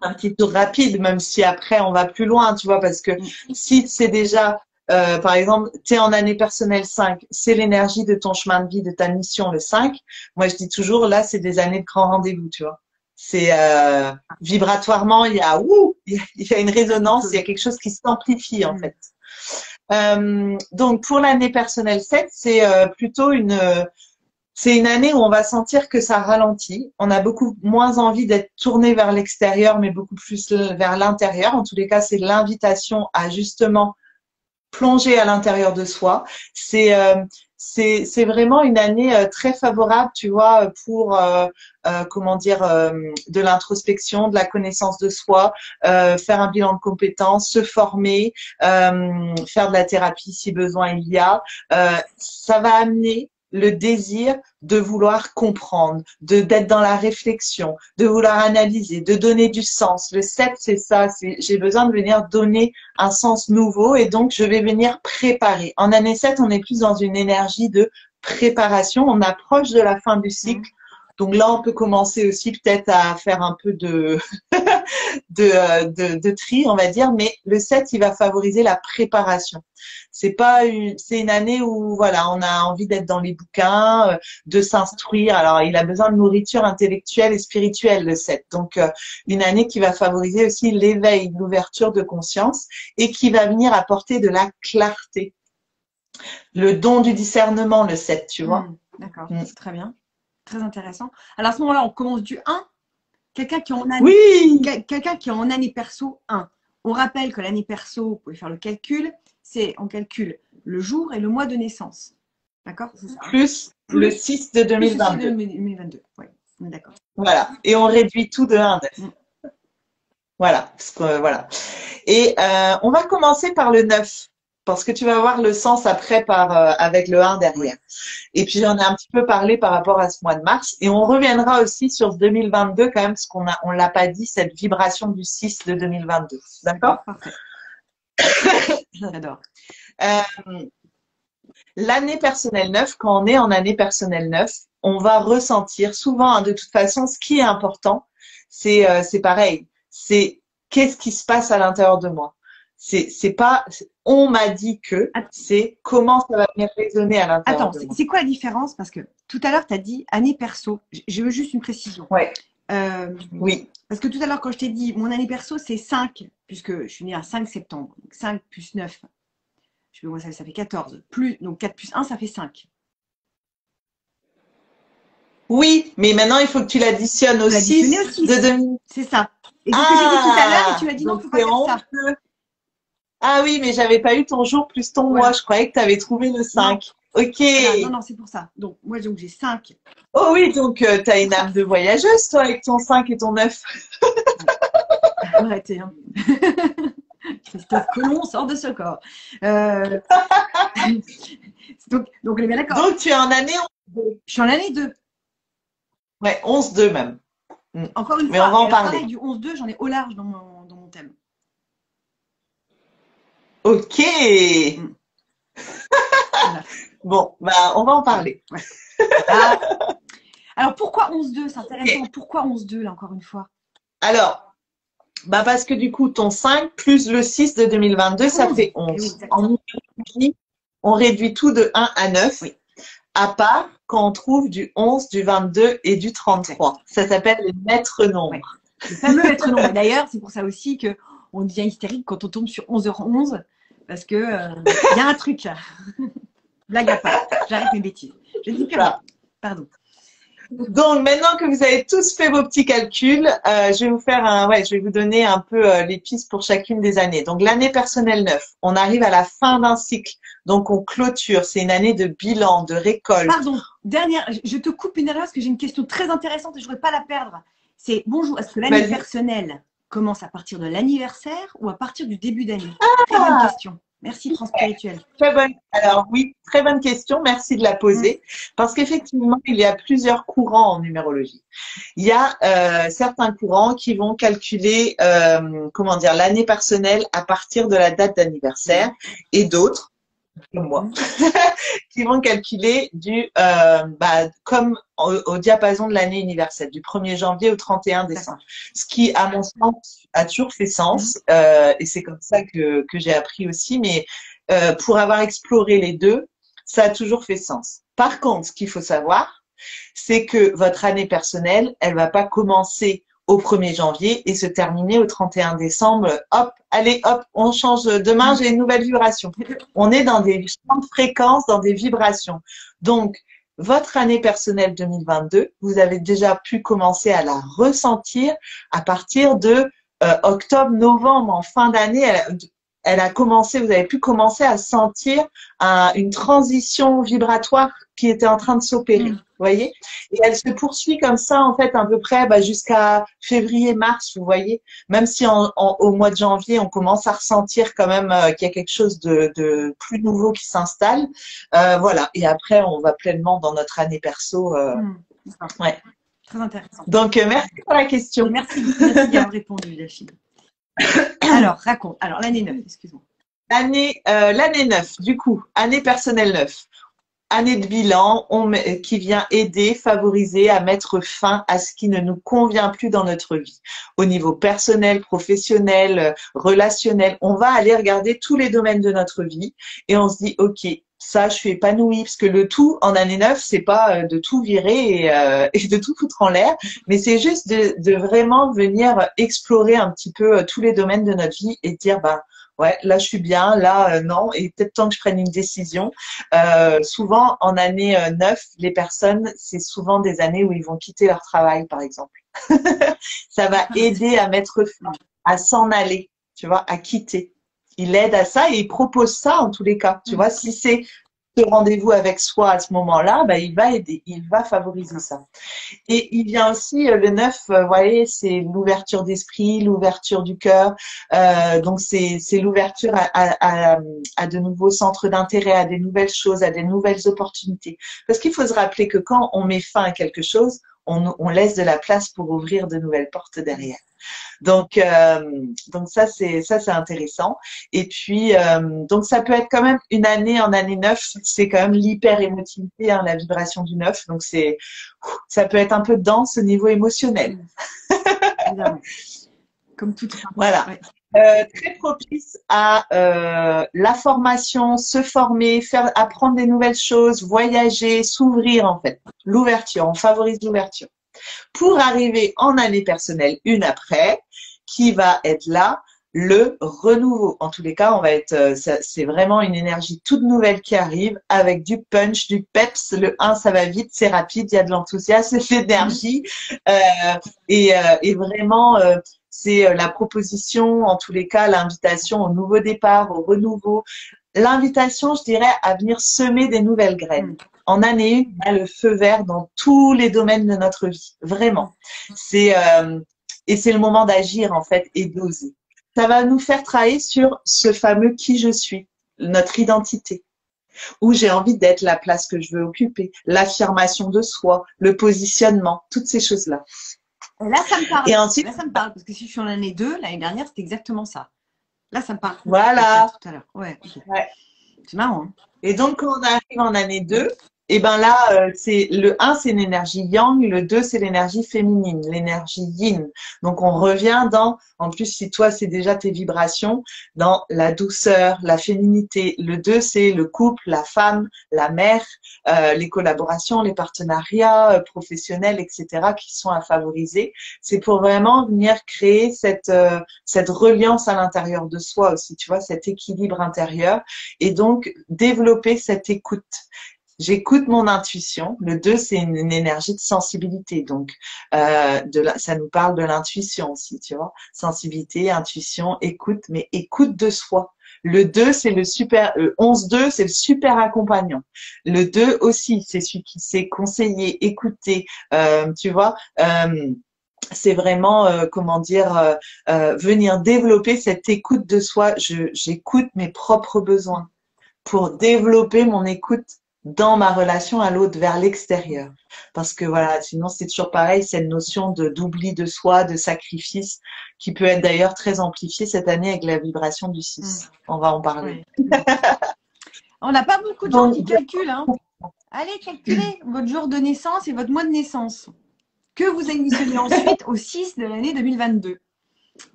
Un petit tour rapide, même si après on va plus loin, tu vois, parce que si c'est déjà, par exemple, tu es en année personnelle 5, c'est l'énergie de ton chemin de vie, de ta mission le 5. Moi, je dis toujours, là, c'est des années de grand rendez-vous, tu vois. C'est vibratoirement, il y a une résonance, il y a quelque chose qui s'amplifie en fait. Donc pour l'année personnelle 7, c'est plutôt c'est une année où on va sentir que ça ralentit. On a beaucoup moins envie d'être tourné vers l'extérieur, mais beaucoup plus vers l'intérieur. En tous les cas, c'est l'invitation à justement plonger à l'intérieur de soi. C'est vraiment une année très favorable, tu vois, pour comment dire, de l'introspection, de la connaissance de soi, faire un bilan de compétences, se former, faire de la thérapie si besoin il y a. Ça va amener le désir de vouloir comprendre, d'être dans la réflexion, de vouloir analyser, de donner du sens. Le 7, c'est ça, j'ai besoin de venir donner un sens nouveau et donc je vais venir préparer. En année 7, on est plus dans une énergie de préparation, on approche de la fin du cycle. Donc là, on peut commencer aussi peut-être à faire un peu de tri, on va dire, mais le 7, il va favoriser la préparation. C'est une année où, voilà, on a envie d'être dans les bouquins, de s'instruire. Alors, il a besoin de nourriture intellectuelle et spirituelle, le 7. Donc, une année qui va favoriser aussi l'éveil, l'ouverture de conscience et qui va venir apporter de la clarté. Le don du discernement, le 7, tu vois. D'accord, c'est très bien. Très intéressant. Alors, à ce moment-là, on commence du 1. Quelqu'un qui est en année, oui, quelqu'un qui est en année perso 1. On rappelle que l'année perso, vous pouvez faire le calcul, on calcule le jour et le mois de naissance. D'accord? Plus le 6 de 2022. Plus le 6 de 2022, oui, d'accord. Voilà, et on réduit tout de 1 à 9. Voilà, parce que, voilà. Et on va commencer par le 9, parce que tu vas voir le sens après avec le 1 derrière. Et puis j'en ai un petit peu parlé par rapport à ce mois de mars. Et on reviendra aussi sur 2022 quand même, parce on l'a pas dit, cette vibration du 6 de 2022. D'accord? Parfait. J'adore. L'année personnelle 9, quand on est en année personnelle 9, on va ressentir souvent, hein, de toute façon, ce qui est important, c'est pareil. C'est qu'est-ce qui se passe à l'intérieur de moi. C'est pas on m'a dit que, c'est comment ça va venir résonner à l'intérieur de moi. C'est quoi la différence? Parce que tout à l'heure, tu as dit année perso. Je veux juste une précision. Ouais. Oui. Parce que tout à l'heure, quand je t'ai dit mon année perso, c'est 5, puisque je suis née à 5 septembre. Donc 5 plus 9, je sais pas, moi, ça fait 14. Donc 4 plus 1, ça fait 5. Oui, mais maintenant, il faut que tu l'additionnes au 6 de 2000. C'est ça. Et c'est ce que j'ai dit tout à l'heure et tu m'as dit non, il ne faut pas faire ça. Ah oui, mais j'avais pas eu ton jour plus ton mois. Je croyais que tu avais trouvé le 5. Non. Ok. Voilà, non, c'est pour ça. Donc, moi, j'ai 5. Oh oui, donc tu as une âme de voyageuse, toi, avec ton 5 et ton 9. Arrêtez, hein. Christophe Colomb sort de ce corps. Donc, on est bien d'accord. Donc, tu es en année 11. Je suis en année 2. Ouais, 11-2 même. Encore une mais fois, on va en parler. Du 11-2, j'en ai au large dans mon thème. Ok. Voilà. Bon, bah, on va en parler. Ouais. Alors, pourquoi 11-2? C'est intéressant. Pourquoi 11-2, là, encore une fois? Alors, bah parce que du coup, ton 5 plus le 6 de 2022, ça fait 11. Oui, En numérologie, on réduit tout de 1 à 9, oui. à part quand on trouve du 11, du 22 et du 33. Ça s'appelle les maîtres nombres. Ouais. Le fameux maître nombre. D'ailleurs, c'est pour ça aussi qu'on devient hystérique quand on tombe sur 11h11, parce que y a un truc là. Blague à part. J'arrête mes bêtises. Je dis plus rien. Pardon. Donc, maintenant que vous avez tous fait vos petits calculs, je vais vous faire je vais vous donner un peu les pistes pour chacune des années. Donc, l'année personnelle 9, on arrive à la fin d'un cycle. Donc, on clôture. C'est une année de bilan, de récolte. Pardon, dernière, je te coupe une erreur parce que j'ai une question très intéressante et je ne voudrais pas la perdre. C'est bonjour, est-ce que l'année personnelle commence à partir de l'anniversaire ou à partir du début d'année? Très bonne question. Merci, Transspirituel. Très bonne. Alors oui, très bonne question. Merci de la poser. Parce qu'effectivement, il y a plusieurs courants en numérologie. Il y a certains courants qui vont calculer, l'année personnelle à partir de la date d'anniversaire, et d'autres, comme moi, qui vont calculer comme au diapason de l'année universelle, du 1er janvier au 31 décembre. Ce qui, à mon sens, a toujours fait sens, et c'est comme ça que j'ai appris aussi, mais pour avoir exploré les deux, ça a toujours fait sens. Par contre, ce qu'il faut savoir, c'est que votre année personnelle, elle va pas commencer au 1er janvier et se terminer au 31 décembre. Hop, allez, hop, on change. Demain, j'ai une nouvelle vibration. On est dans des champs de fréquences, dans des vibrations. Donc, votre année personnelle 2022, vous avez déjà pu commencer à la ressentir à partir de octobre, novembre, en fin d'année. Elle a commencé, vous avez pu commencer à sentir une transition vibratoire qui était en train de s'opérer. Vous voyez? Et elle se poursuit comme ça, en fait, à peu près jusqu'à février-mars, vous voyez? Même si au mois de janvier, on commence à ressentir quand même qu'il y a quelque chose de plus nouveau qui s'installe. Voilà. Et après, on va pleinement dans notre année perso. Ouais. Très intéressant. Donc, merci pour la question. Merci d'avoir répondu, Delphine. Alors, raconte. Alors, l'année 9, excuse-moi. L'année 9, du coup, année personnelle 9. Année de bilan qui vient aider, favoriser à mettre fin à ce qui ne nous convient plus dans notre vie. Au niveau personnel, professionnel, relationnel, on va aller regarder tous les domaines de notre vie et on se dit, OK, ça, je suis épanouie, parce que le tout en année 9, c'est pas de tout virer et de tout foutre en l'air, mais c'est juste de vraiment venir explorer un petit peu tous les domaines de notre vie et dire, ouais, là je suis bien, là non, et peut-être temps que je prenne une décision. Souvent en année 9, les personnes, c'est souvent des années où ils vont quitter leur travail, par exemple. Ça va aider à mettre fin, à s'en aller, tu vois, à quitter. Il aide à ça et il propose ça en tous les cas. Tu vois, si c'est ce rendez-vous avec soi à ce moment-là, il va aider, il va favoriser ça. Et il vient aussi le 9, vous voyez, c'est l'ouverture d'esprit, l'ouverture du cœur. Donc c'est l'ouverture à de nouveaux centres d'intérêt, à des nouvelles choses, à des nouvelles opportunités. Parce qu'il faut se rappeler que quand on met fin à quelque chose, on laisse de la place pour ouvrir de nouvelles portes derrière. Donc ça c'est intéressant. Et puis donc ça peut être quand même une année en année 9, c'est quand même l'hyper émotivité, la vibration du 9. Donc ça peut être un peu dense au niveau émotionnel. Comme tout. Voilà. Ouais. Très propice à la formation, se former, apprendre des nouvelles choses, voyager, s'ouvrir en fait. L'ouverture, on favorise l'ouverture. Pour arriver en année personnelle, une après, qui va être là, le renouveau. En tous les cas, on va être, c'est vraiment une énergie toute nouvelle qui arrive avec du punch, du peps. Le 1, ça va vite, c'est rapide, il y a de l'enthousiasme, de l'énergie et vraiment c'est la proposition, en tous les cas, l'invitation au nouveau départ, au renouveau. L'invitation, je dirais, à venir semer des nouvelles graines. En année 1, il y a le feu vert dans tous les domaines de notre vie. Vraiment. Et c'est le moment d'agir, en fait, et d'oser. Ça va nous faire travailler sur ce fameux qui je suis, notre identité. Où j'ai envie d'être, la place que je veux occuper, l'affirmation de soi, le positionnement, toutes ces choses-là. Là, ça me parle. Et ensuite, là, ça me parle, parce que si je suis en année 2, l'année dernière, c'était exactement ça. Là, ça me parle. Voilà. Tout à l'heure. Ouais, okay. Ouais. C'est marrant. Hein. Et donc, quand on arrive en année 2, Et ben là, c'est le un, c'est l'énergie yang, le 2, c'est l'énergie féminine, l'énergie yin. Donc on revient dans, en plus si toi c'est déjà tes vibrations, dans la douceur, la féminité. Le 2, c'est le couple, la femme, la mère, les collaborations, les partenariats professionnels, etc. qui sont à favoriser. C'est pour vraiment venir créer cette reliance à l'intérieur de soi aussi, tu vois, cet équilibre intérieur et donc développer cette écoute. J'écoute mon intuition. Le 2, c'est une énergie de sensibilité. Donc, ça nous parle de l'intuition aussi, tu vois. Sensibilité, intuition, écoute, mais écoute de soi. Le 2, c'est le super, 11-2, c'est le super accompagnant. Le 2 aussi, c'est celui qui sait conseiller, écouter, tu vois. C'est vraiment, comment dire, venir développer cette écoute de soi. J'écoute mes propres besoins pour développer mon écoute dans ma relation à l'autre vers l'extérieur. Parce que voilà, sinon c'est toujours pareil, cette notion d'oubli de soi, de sacrifice, qui peut être d'ailleurs très amplifiée cette année avec la vibration du 6. On va en parler. Ouais. On n'a pas beaucoup de gens Donc, qui calculent. Hein. Allez, calculez votre jour de naissance et votre mois de naissance. Que vous additionnez ensuite au 6 de l'année 2022.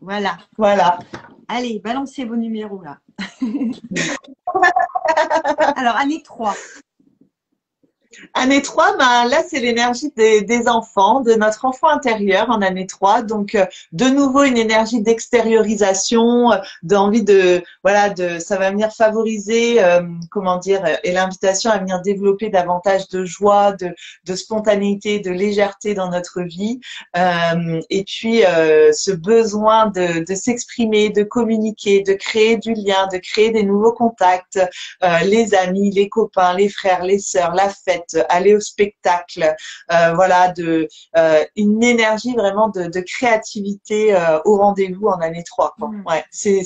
Voilà. Voilà. Allez, balancez vos numéros là. Alors, année 3. Année 3, ben, là, c'est l'énergie des enfants, de notre enfant intérieur en année 3. Donc, de nouveau, une énergie d'extériorisation, d'envie ça va venir favoriser, comment dire, et l'invitation à venir développer davantage de joie, de spontanéité, de légèreté dans notre vie. Et puis, ce besoin de s'exprimer, de communiquer, de créer du lien, de créer des nouveaux contacts, les amis, les copains, les frères, les sœurs, la fête, aller au spectacle, voilà, une énergie vraiment de créativité au rendez-vous en année 3. Quoi. Ouais, c'est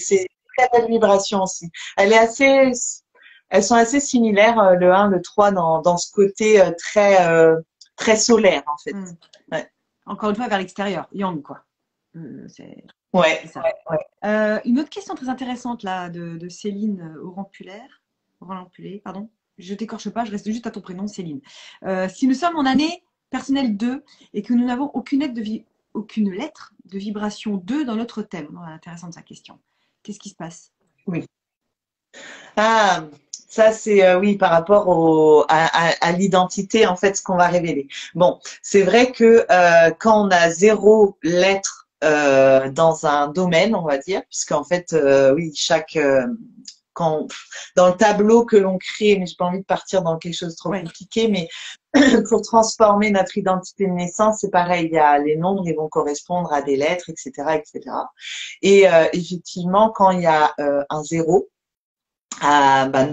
très belle vibration aussi. Elles sont assez similaires, le 1, le 3, dans ce côté très solaire, en fait. Ouais. Encore une fois, vers l'extérieur, yang, quoi. Ouais. Ça. Une autre question très intéressante là de Céline Orampulé, pardon. Je t'écorche pas, je reste juste à ton prénom, Céline. Si nous sommes en année personnelle 2 et que nous n'avons aucune lettre de vibration 2 dans notre thème, intéressante sa question. Qu'est-ce qui se passe? Oui. Ah, ça c'est oui par rapport à l'identité en fait ce qu'on va révéler. Bon, c'est vrai que quand on a 0 lettre dans un domaine, on va dire, puisqu'en fait oui dans le tableau que l'on crée, mais j'ai pas envie de partir dans quelque chose de trop compliqué, mais pour transformer notre identité de naissance, c'est pareil, il y a les nombres, ils vont correspondre à des lettres, etc., etc. Et effectivement, quand il y a un 0,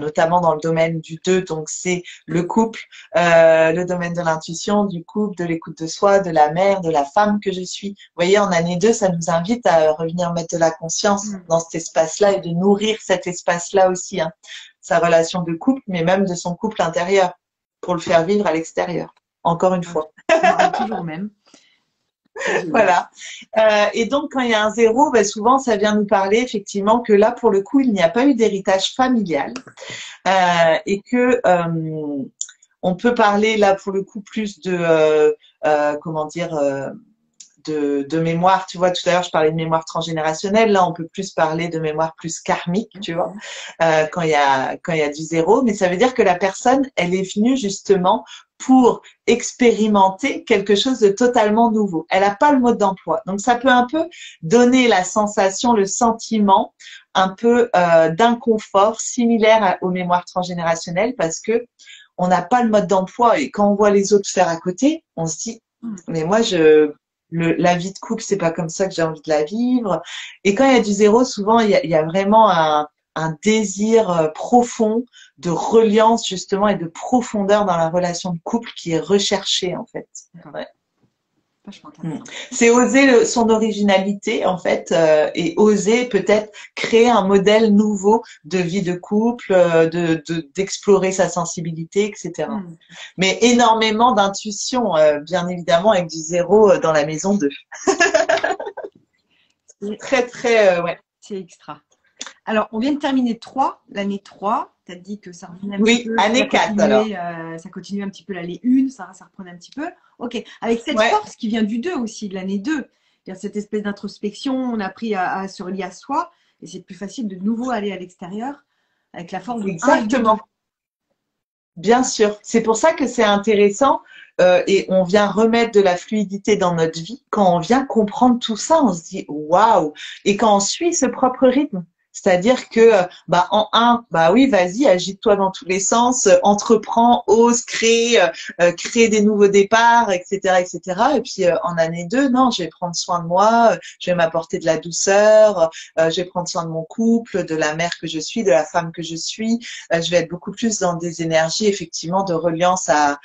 notamment dans le domaine du 2, donc c'est le couple, le domaine de l'intuition, du couple, de l'écoute de soi, de la mère, de la femme que je suis. Vous voyez, en année 2, ça nous invite à revenir mettre de la conscience dans cet espace-là et de nourrir cet espace-là aussi, hein, sa relation de couple, mais même de son couple intérieur, pour le faire vivre à l'extérieur, encore une fois. Toujours même. Voilà. Et donc, quand il y a un 0, souvent, ça vient nous parler effectivement que là, pour le coup, il n'y a pas eu d'héritage familial et que on peut parler là, pour le coup, plus de comment dire de mémoire. Tu vois, tout à l'heure, je parlais de mémoire transgénérationnelle. Là, on peut plus parler de mémoire plus karmique, tu vois, quand il y a du 0. Mais ça veut dire que la personne, elle est venue justement pour expérimenter quelque chose de totalement nouveau. Elle n'a pas le mode d'emploi. Donc, ça peut un peu donner la sensation, le sentiment un peu d'inconfort similaire aux mémoires transgénérationnelles parce que on n'a pas le mode d'emploi. Et quand on voit les autres faire à côté, on se dit, mais moi, la vie de couple, c'est pas comme ça que j'ai envie de la vivre. Et quand il y a du 0, souvent, il y a vraiment un désir profond de reliance justement et de profondeur dans la relation de couple qui est recherché en fait. Ouais. C'est oser son originalité en fait et oser peut-être créer un modèle nouveau de vie de couple, d'explorer sa sensibilité, etc. Mais énormément d'intuition, bien évidemment, avec du 0 dans la maison 2. Très, très, ouais. C'est extra. Alors, on vient de terminer l'année 3. Tu as dit que ça revenait un petit Oui, peu, année 4 alors. ça continuait un petit peu l'année 1, ça reprenait un petit peu. Ok, avec cette Ouais, force qui vient du 2 aussi, de l'année 2, c'est-à-dire cette espèce d'introspection, on a appris à se relier à soi, et c'est plus facile de nouveau aller à l'extérieur avec la force du 1 et du 2. exactement. Bien sûr. C'est pour ça que c'est intéressant et on vient remettre de la fluidité dans notre vie. Quand on vient comprendre tout ça, on se dit waouh. Et quand on suit ce propre rythme, c'est-à-dire que bah en un, bah oui, vas-y, agite-toi dans tous les sens, entreprends, ose, crée des nouveaux départs, etc., etc. Et puis en année 2, non, je vais prendre soin de moi, je vais m'apporter de la douceur, je vais prendre soin de mon couple, de la mère que je suis, de la femme que je suis. Je vais être beaucoup plus dans des énergies effectivement de reliance à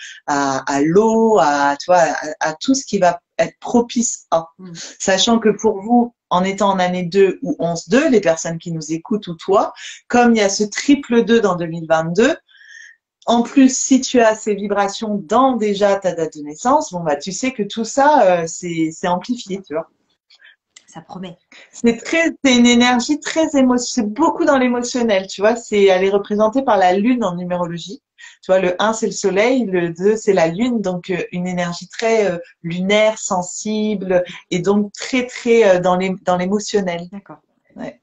l'eau, tu vois, à tout ce qui va être propice à. Sachant que pour vous, en étant en année 2 ou 11-2, les personnes qui nous écoutent ou toi, comme il y a ce triple 2 dans 2022, en plus, si tu as ces vibrations dans déjà ta date de naissance, bon bah tu sais que tout ça, c'est amplifié, tu vois. Ça promet. C'est une énergie très émotionnelle, c'est beaucoup dans l'émotionnel, tu vois, elle est représentée par la lune en numérologie. Tu vois, le 1 c'est le soleil, le 2 c'est la lune, donc une énergie très lunaire, sensible et donc très très dans l'émotionnel. D'accord. Ouais.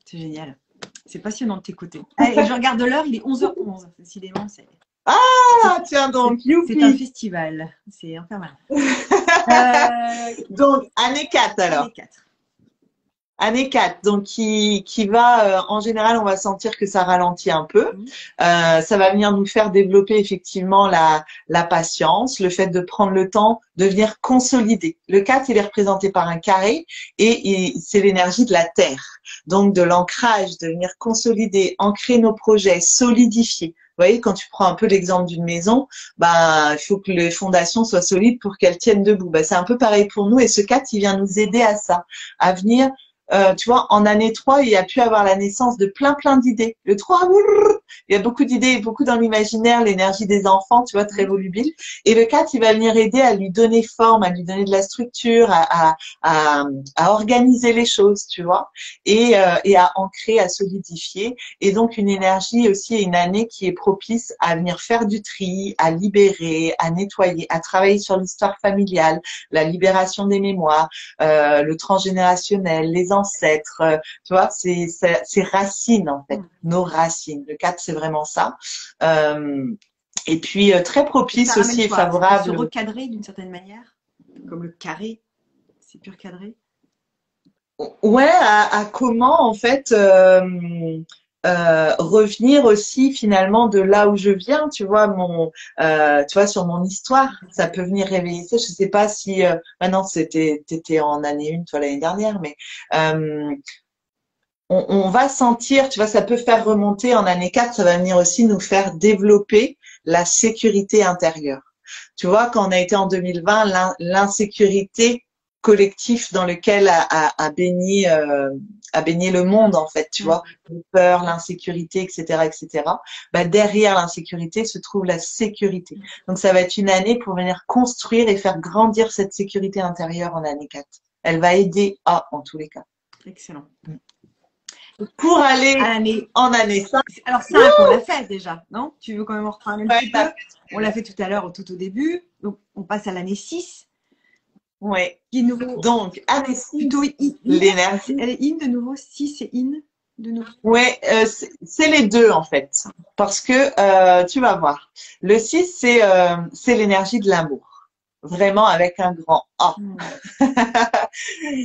C'est génial. C'est passionnant de t'écouter. Et je regarde l'heure, il est 11h11. Décidément, Ah, tiens donc, c'est un youpi. festival. C'est infernal. Donc année 4 alors. Année 4. Année 4, donc qui va, en général, on va sentir que ça ralentit un peu. Ça va venir nous faire développer effectivement la patience, le fait de prendre le temps de venir consolider. Le 4, il est représenté par un carré et c'est l'énergie de la terre, donc de l'ancrage, de venir consolider, ancrer nos projets, solidifier. Vous voyez, quand tu prends un peu l'exemple d'une maison, bah, il faut que les fondations soient solides pour qu'elles tiennent debout. Bah, c'est un peu pareil pour nous et ce 4, il vient nous aider à ça, à venir tu vois, en année 3, il y a pu avoir la naissance de plein d'idées. Le 3, il y a beaucoup d'idées, beaucoup dans l'imaginaire, l'énergie des enfants, tu vois, très volubile. Et le 4, il va venir aider à lui donner forme, à lui donner de la structure, à organiser les choses, tu vois, et à ancrer, à solidifier. Et donc, une énergie aussi, une année qui est propice à venir faire du tri, à libérer, à nettoyer, à travailler sur l'histoire familiale, la libération des mémoires, le transgénérationnel, les ancêtres, tu vois, c'est racines en fait, nos racines. Le 4, c'est vraiment ça. Et puis très propice aussi et favorable. Se recadrer d'une certaine manière, comme le carré, c'est pur cadré. Ouais, à comment en fait revenir aussi finalement de là où je viens, tu vois, tu vois, sur mon histoire, ça peut venir réveiller ça. Je sais pas si maintenant t'étais en année 1, toi l'année dernière, mais on va sentir, tu vois, ça peut faire remonter en année 4, ça va venir aussi nous faire développer la sécurité intérieure. Tu vois, quand on a été en 2020, l'insécurité collectif dans lequel a baigné le monde en fait, tu vois, les peurs, l'insécurité, etc., etc. Bah, derrière l'insécurité se trouve la sécurité. Donc ça va être une année pour venir construire et faire grandir cette sécurité intérieure en année 4. Elle va aider en tous les cas. Excellent. Pour aller en année 5. Alors 5, on l'a fait déjà, non? Tu veux quand même en reparler un petit peu? On l'a fait tout à l'heure, tout au début. Donc on passe à l'année 6. Oui. Qui est nouveau. Donc, année 6, plutôt l'énergie. Elle est in de nouveau, 6 et in de nouveau. Oui, c'est les deux en fait. Parce que tu vas voir. Le 6, c'est l'énergie de l'amour. Vraiment avec un grand A.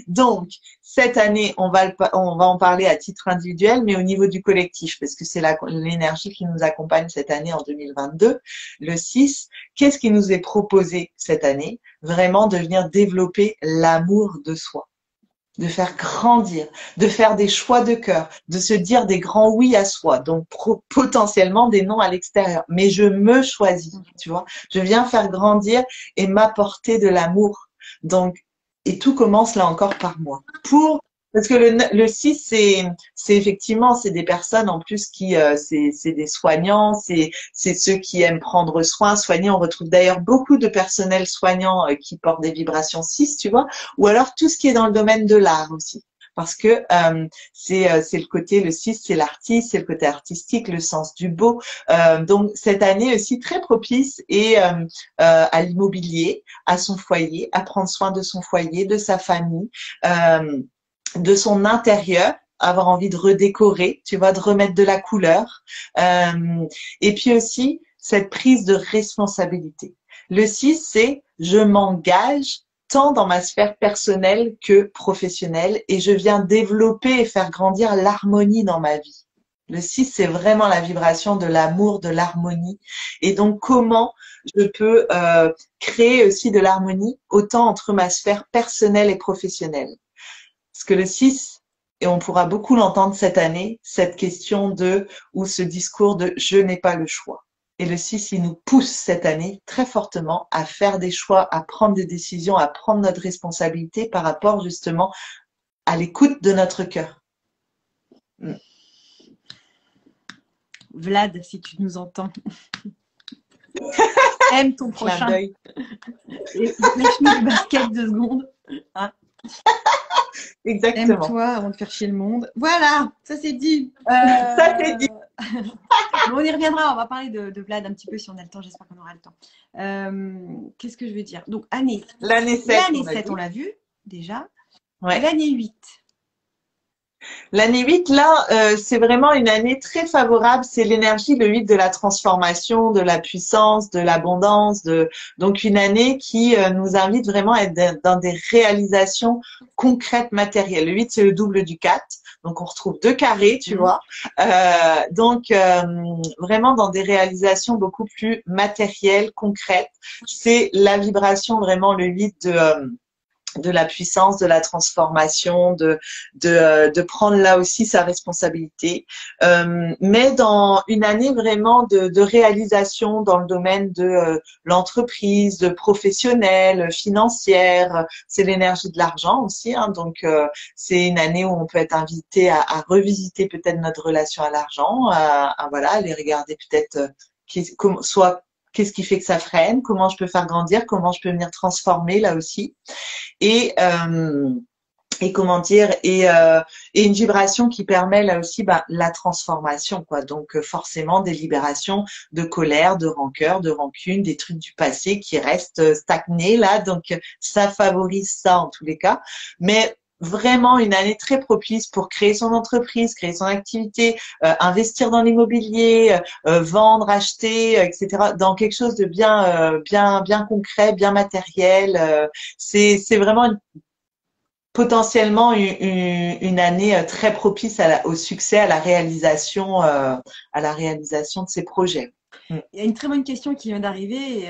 Donc, cette année, on va en parler à titre individuel, mais au niveau du collectif, parce que c'est l'énergie qui nous accompagne cette année en 2022. Le 6, qu'est-ce qui nous est proposé cette année? Vraiment de venir développer l'amour de soi, de faire grandir, de faire des choix de cœur, de se dire des grands oui à soi, donc potentiellement des non à l'extérieur. Mais je me choisis, tu vois. Je viens faire grandir et m'apporter de l'amour. Donc, et tout commence là encore par moi. Parce que le 6, c'est effectivement, c'est des personnes en plus qui, c'est des soignants, c'est ceux qui aiment prendre soin, soigner. On retrouve d'ailleurs beaucoup de personnel soignant qui portent des vibrations 6, tu vois. Ou alors tout ce qui est dans le domaine de l'art aussi. parce que c'est le côté, le 6, c'est l'artiste, c'est le côté artistique, le sens du beau. Donc cette année aussi très propice et à l'immobilier, à son foyer, à prendre soin de son foyer, de sa famille, de son intérieur, avoir envie de redécorer, tu vois, de remettre de la couleur. Et puis aussi cette prise de responsabilité. Le 6, c'est je m'engage tant dans ma sphère personnelle que professionnelle et je viens développer et faire grandir l'harmonie dans ma vie. Le 6, c'est vraiment la vibration de l'amour, de l'harmonie. Et donc, comment je peux créer aussi de l'harmonie autant entre ma sphère personnelle et professionnelle. Parce que le 6, et on pourra beaucoup l'entendre cette année, cette question de, ou ce discours de je n'ai pas le choix. Et le 6, il nous pousse cette année très fortement à faire des choix, à prendre des décisions, à prendre notre responsabilité par rapport justement à l'écoute de notre cœur. Vlad, si tu nous entends, aime ton prochain. Et lâche-nous le basket 2 secondes. Hein. Exactement. Aime-toi avant de faire chier le monde. Voilà, ça c'est dit. Ça c'est dit. Bon, on y reviendra, on va parler de Vlad un petit peu si on a le temps, j'espère qu'on aura le temps. Qu'est-ce que je veux dire? Donc, l'année 7, l'année 7 on l'a vu déjà. Ouais. L'année 8. L'année 8, là, c'est vraiment une année très favorable. C'est l'énergie, le 8 de la transformation, de la puissance, de l'abondance. Donc, une année qui nous invite vraiment à être dans des réalisations concrètes, matérielles. Le 8, c'est le double du 4. Donc, on retrouve 2 carrés, tu vois. Donc, vraiment dans des réalisations beaucoup plus matérielles, concrètes. C'est la vibration, vraiment, le 8 de la puissance, de la transformation, de prendre là aussi sa responsabilité, mais dans une année vraiment de réalisation dans le domaine de l'entreprise, de professionnel, financière. C'est l'énergie de l'argent aussi, hein, donc c'est une année où on peut être invité à revisiter peut-être notre relation à l'argent, à voilà, aller regarder peut-être soit qu'est-ce qui fait que ça freine, comment je peux faire grandir, comment je peux venir transformer là aussi. Et comment dire, et une vibration qui permet là aussi la transformation, quoi. Donc forcément des libérations de colère, de rancœur, de rancune, des trucs du passé qui restent stagnés là. Donc ça favorise ça en tous les cas. Mais vraiment une année très propice pour créer son entreprise, créer son activité, investir dans l'immobilier, vendre, acheter, etc. Dans quelque chose de bien concret, bien matériel. C'est vraiment potentiellement une année très propice au succès, à la réalisation de ses projets. Il y a une très bonne question qui vient d'arriver.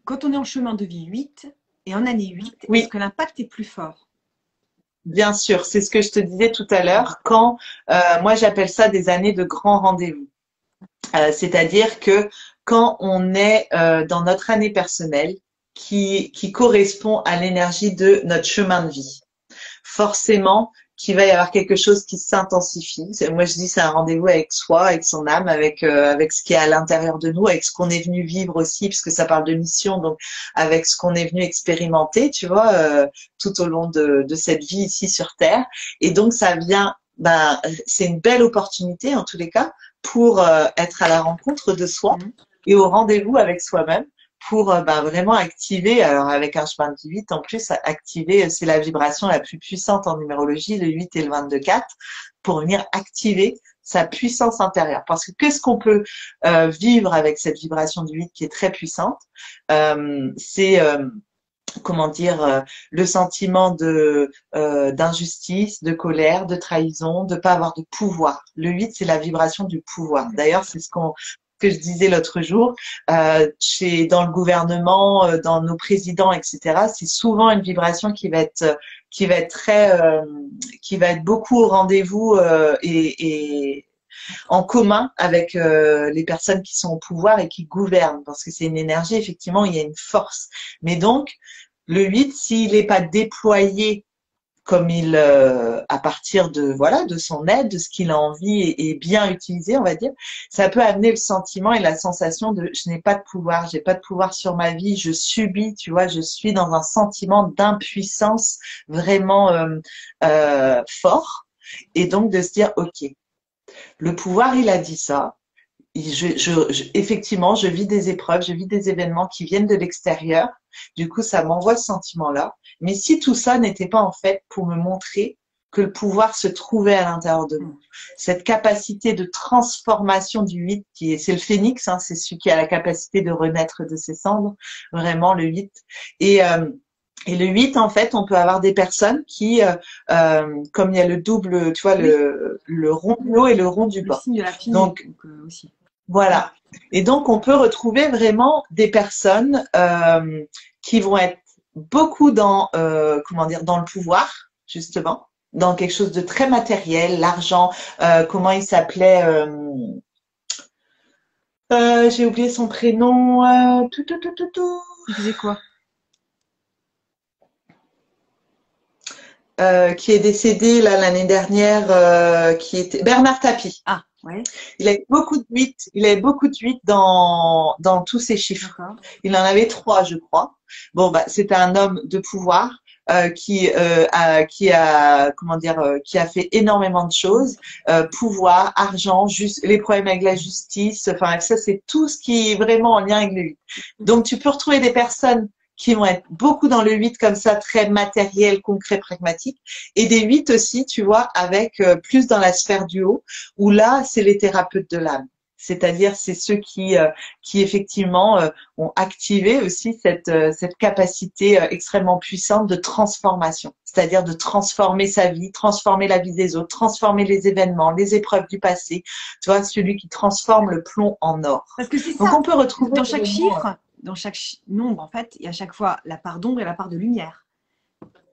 Quand on est en chemin de vie 8 et en année 8, oui. Est-ce que l'impact est plus fort? Bien sûr, c'est ce que je te disais tout à l'heure. Quand moi j'appelle ça des années de grands rendez-vous. C'est-à-dire que quand on est dans notre année personnelle qui correspond à l'énergie de notre chemin de vie, forcément qu'il va y avoir quelque chose qui s'intensifie. Moi, je dis c'est un rendez-vous avec soi, avec son âme, avec ce qui est à l'intérieur de nous, avec ce qu'on est venu vivre aussi, puisque ça parle de mission, donc avec ce qu'on est venu expérimenter, tu vois, tout au long de cette vie ici sur Terre. Et donc, ça vient, c'est une belle opportunité en tous les cas pour être à la rencontre de soi et au rendez-vous avec soi-même pour vraiment activer, alors avec un chemin de vie 8 en plus, activer, c'est la vibration la plus puissante en numérologie, le 8 et le 22-4, pour venir activer sa puissance intérieure. Parce que qu'est-ce qu'on peut vivre avec cette vibration du 8 qui est très puissante? C'est comment dire, le sentiment de d'injustice, de colère, de trahison, de pas avoir de pouvoir. Le 8, c'est la vibration du pouvoir. D'ailleurs, c'est ce que je disais l'autre jour, dans le gouvernement, dans nos présidents, etc. C'est souvent une vibration qui va être qui va être beaucoup au rendez-vous et en commun avec les personnes qui sont au pouvoir et qui gouvernent, parce que c'est une énergie, effectivement, il y a une force. Mais donc, le 8, s'il n'est pas déployé comme il, à partir de voilà de son aide, de ce qu'il a envie et bien utilisé, on va dire, ça peut amener le sentiment et la sensation de je n'ai pas de pouvoir, j'ai pas de pouvoir sur ma vie, je subis, tu vois, je suis dans un sentiment d'impuissance vraiment fort, et donc de se dire ok, le pouvoir il a dit ça. Effectivement, je vis des épreuves, je vis des événements qui viennent de l'extérieur. Du coup, ça m'envoie ce sentiment-là. Mais si tout ça n'était pas en fait pour me montrer que le pouvoir se trouvait à l'intérieur de nous, cette capacité de transformation du 8, c'est le phénix, hein, c'est celui qui a la capacité de renaître de ses cendres, vraiment le 8. Et le 8, en fait, on peut avoir des personnes qui, comme il y a le double, tu vois, le rond du haut et le rond du bas. Le signe de l'infini, donc aussi. Voilà. Et donc, on peut retrouver vraiment des personnes qui vont être beaucoup dans, comment dire, dans le pouvoir, justement, dans quelque chose de très matériel, l'argent. Comment il s'appelait j'ai oublié son prénom. Il faisait quoi? Qui est décédé là l'année dernière, qui était Bernard Tapie. Ah, ouais. Il avait beaucoup de 8, il avait beaucoup de 8 dans tous ses chiffres. Il en avait 3, je crois. Bon, bah, c'était un homme de pouvoir qui a comment dire, qui a fait énormément de choses, pouvoir, argent, juste les problèmes avec la justice. Enfin, ça c'est tout ce qui est vraiment en lien avec le 8. Donc, tu peux retrouver des personnes qui vont être beaucoup dans le 8 comme ça, très matériel, concret, pragmatique, et des 8 aussi, tu vois, avec plus dans la sphère du haut, où là, c'est les thérapeutes de l'âme. C'est-à-dire, c'est ceux qui effectivement ont activé aussi cette capacité extrêmement puissante de transformation. C'est-à-dire de transformer sa vie, transformer la vie des autres, transformer les événements, les épreuves du passé. Tu vois, celui qui transforme le plomb en or. Parce que c'est ça. Donc, on peut retrouver dans chaque chiffre, dans chaque nombre, en fait, il y a à chaque fois la part d'ombre et la part de lumière.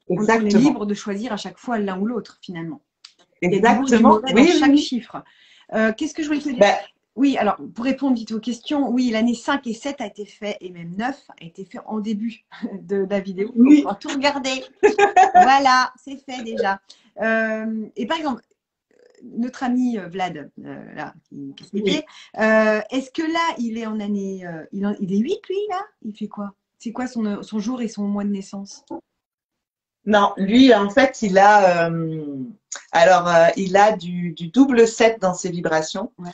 Exactement. On est libre de choisir à chaque fois l'un ou l'autre, finalement. Exactement. Il y a du bon et du mauvais dans chaque chiffre. Qu'est-ce que je voulais te dire? Oui, alors, pour répondre vite aux questions, oui, l'année 5 et 7 a été fait, et même 9 a été fait en début de la vidéo. Oui. On va tout regarder. Voilà, c'est fait déjà. Et par exemple, notre ami Vlad, là, qui expliquait, est-ce que là, il est en année… il est 8, lui, là? Il fait quoi? C'est quoi son jour et son mois de naissance? Non, lui, en fait, il a… il a du double 7 dans ses vibrations. Ouais.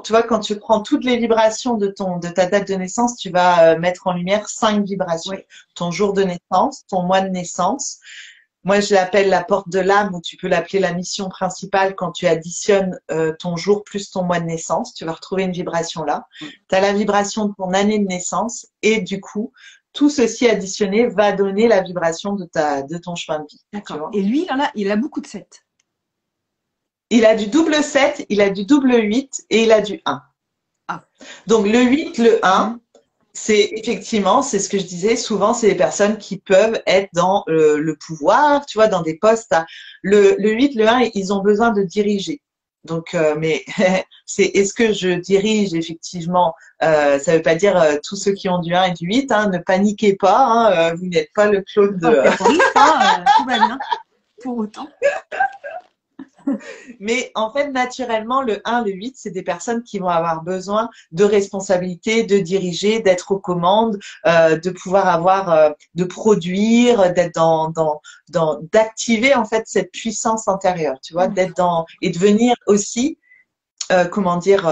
Tu vois, quand tu prends toutes les vibrations de ta date de naissance, tu vas mettre en lumière 5 vibrations. Ouais. Ton jour de naissance, ton mois de naissance. Moi, je l'appelle la porte de l'âme, ou tu peux l'appeler la mission principale. Quand tu additionnes ton jour plus ton mois de naissance, tu vas retrouver une vibration là. Tu as la vibration de ton année de naissance, et du coup, tout ceci additionné va donner la vibration de ton chemin de vie. D'accord. Et lui, il a beaucoup de 7. Il a du double 7, il a du double 8 et il a du 1. Ah. Donc, le 8, le 1, c'est effectivement, c'est ce que je disais, souvent, c'est des personnes qui peuvent être dans le pouvoir, tu vois, dans des postes. Le 8, le 1, ils ont besoin de diriger. Donc, mais est-ce que je dirige effectivement? Ça veut pas dire tous ceux qui ont du 1 et du 8, hein, ne paniquez pas, hein, vous n'êtes pas le clone de… tout va bien, pour autant. Mais en fait, naturellement, le 1, le 8, c'est des personnes qui vont avoir besoin de responsabilité, de diriger, d'être aux commandes, de pouvoir avoir, de produire, d'être d'activer en fait cette puissance intérieure, tu vois, d'être et de venir aussi, comment dire,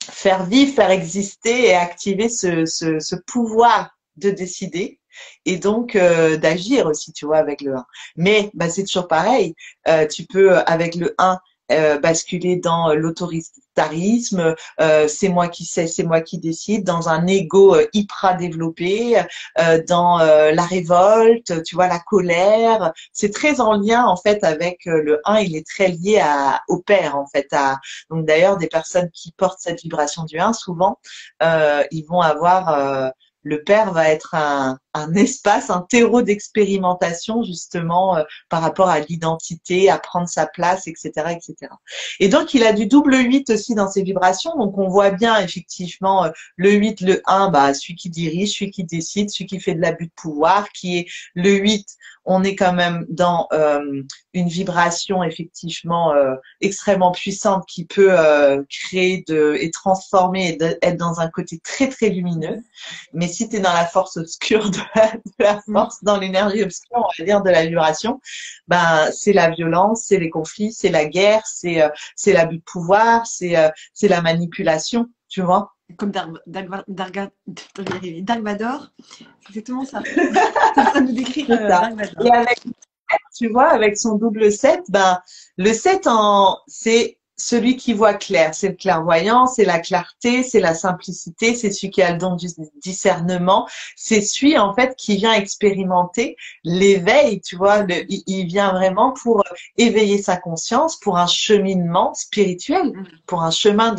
faire vivre, faire exister et activer ce pouvoir de décider. Et donc d'agir aussi, tu vois, avec le 1. Mais bah, c'est toujours pareil. Tu peux, avec le 1, basculer dans l'autoritarisme, c'est moi qui sais, c'est moi qui décide, dans un ego hyper développé, dans la révolte, tu vois, la colère. C'est très en lien, en fait, avec le 1, il est très lié au père, en fait. Donc d'ailleurs, des personnes qui portent cette vibration du 1, souvent, ils vont avoir… le père va être un un espace, un terreau d'expérimentation justement par rapport à l'identité, à prendre sa place, etc., etc. Et donc il a du double 8 aussi dans ses vibrations, donc on voit bien effectivement le 8, le 1, bah celui qui dirige, celui qui décide, celui qui fait de l'abus de pouvoir, qui est le 8. On est quand même dans une vibration effectivement extrêmement puissante qui peut créer et transformer et être dans un côté très très lumineux. Mais si tu es dans la force obscure de la force, dans l'énergie obscure, on va dire de la vibration, ben c'est la violence, c'est les conflits, c'est la guerre, c'est l'abus de pouvoir, c'est la manipulation, tu vois. Comme Dark Vador, c'est exactement ça. C'est en train de nous décrire Dark Vador. Et avec, tu vois, avec son double 7, ben, le 7, c'est celui qui voit clair. C'est le clairvoyant, c'est la clarté, c'est la simplicité, c'est celui qui a le don du discernement. C'est celui, en fait, qui vient expérimenter l'éveil, tu vois. Il vient vraiment pour éveiller sa conscience, pour un cheminement spirituel, pour un chemin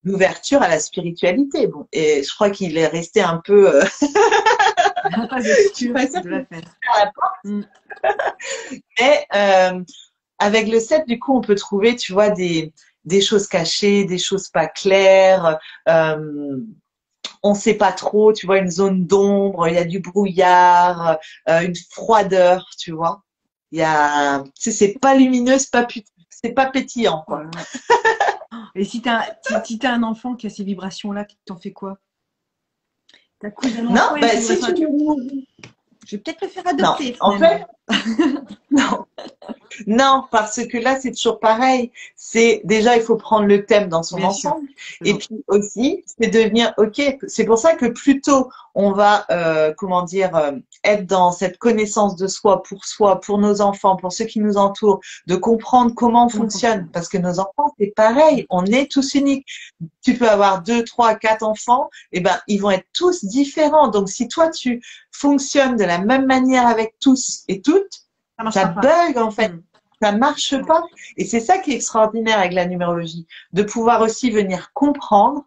d'ouverture à la spiritualité. Bon, et je crois qu'il est resté un peu mais avec le 7, du coup, on peut trouver, tu vois, des choses cachées, des choses pas claires. On sait pas trop, tu vois, une zone d'ombre, il y a du brouillard, une froideur, tu vois. Il y a, tu sais, c'est pas lumineux, c'est pas pétillant, quoi. Et si t'as un enfant qui a ces vibrations-là, t'en fais quoi? T'as cousu d'un enfant? Non, bah si je vais peut-être le faire adopter. Non, en fait, non. Non, parce que là, c'est toujours pareil. C'est déjà, il faut prendre le thème dans son ensemble. Et puis aussi, c'est devenir OK. C'est pour ça que plus tôt on va, être dans cette connaissance de soi, pour nos enfants, pour ceux qui nous entourent, de comprendre comment on fonctionne. Parce que nos enfants, c'est pareil. On est tous uniques. Tu peux avoir 2, 3, 4 enfants, et ben, ils vont être tous différents. Donc, si toi, tu fonctionnes de la même manière avec tous et toutes, ça bug en fait. Ça marche pas. Et c'est ça qui est extraordinaire avec la numérologie, de pouvoir aussi venir comprendre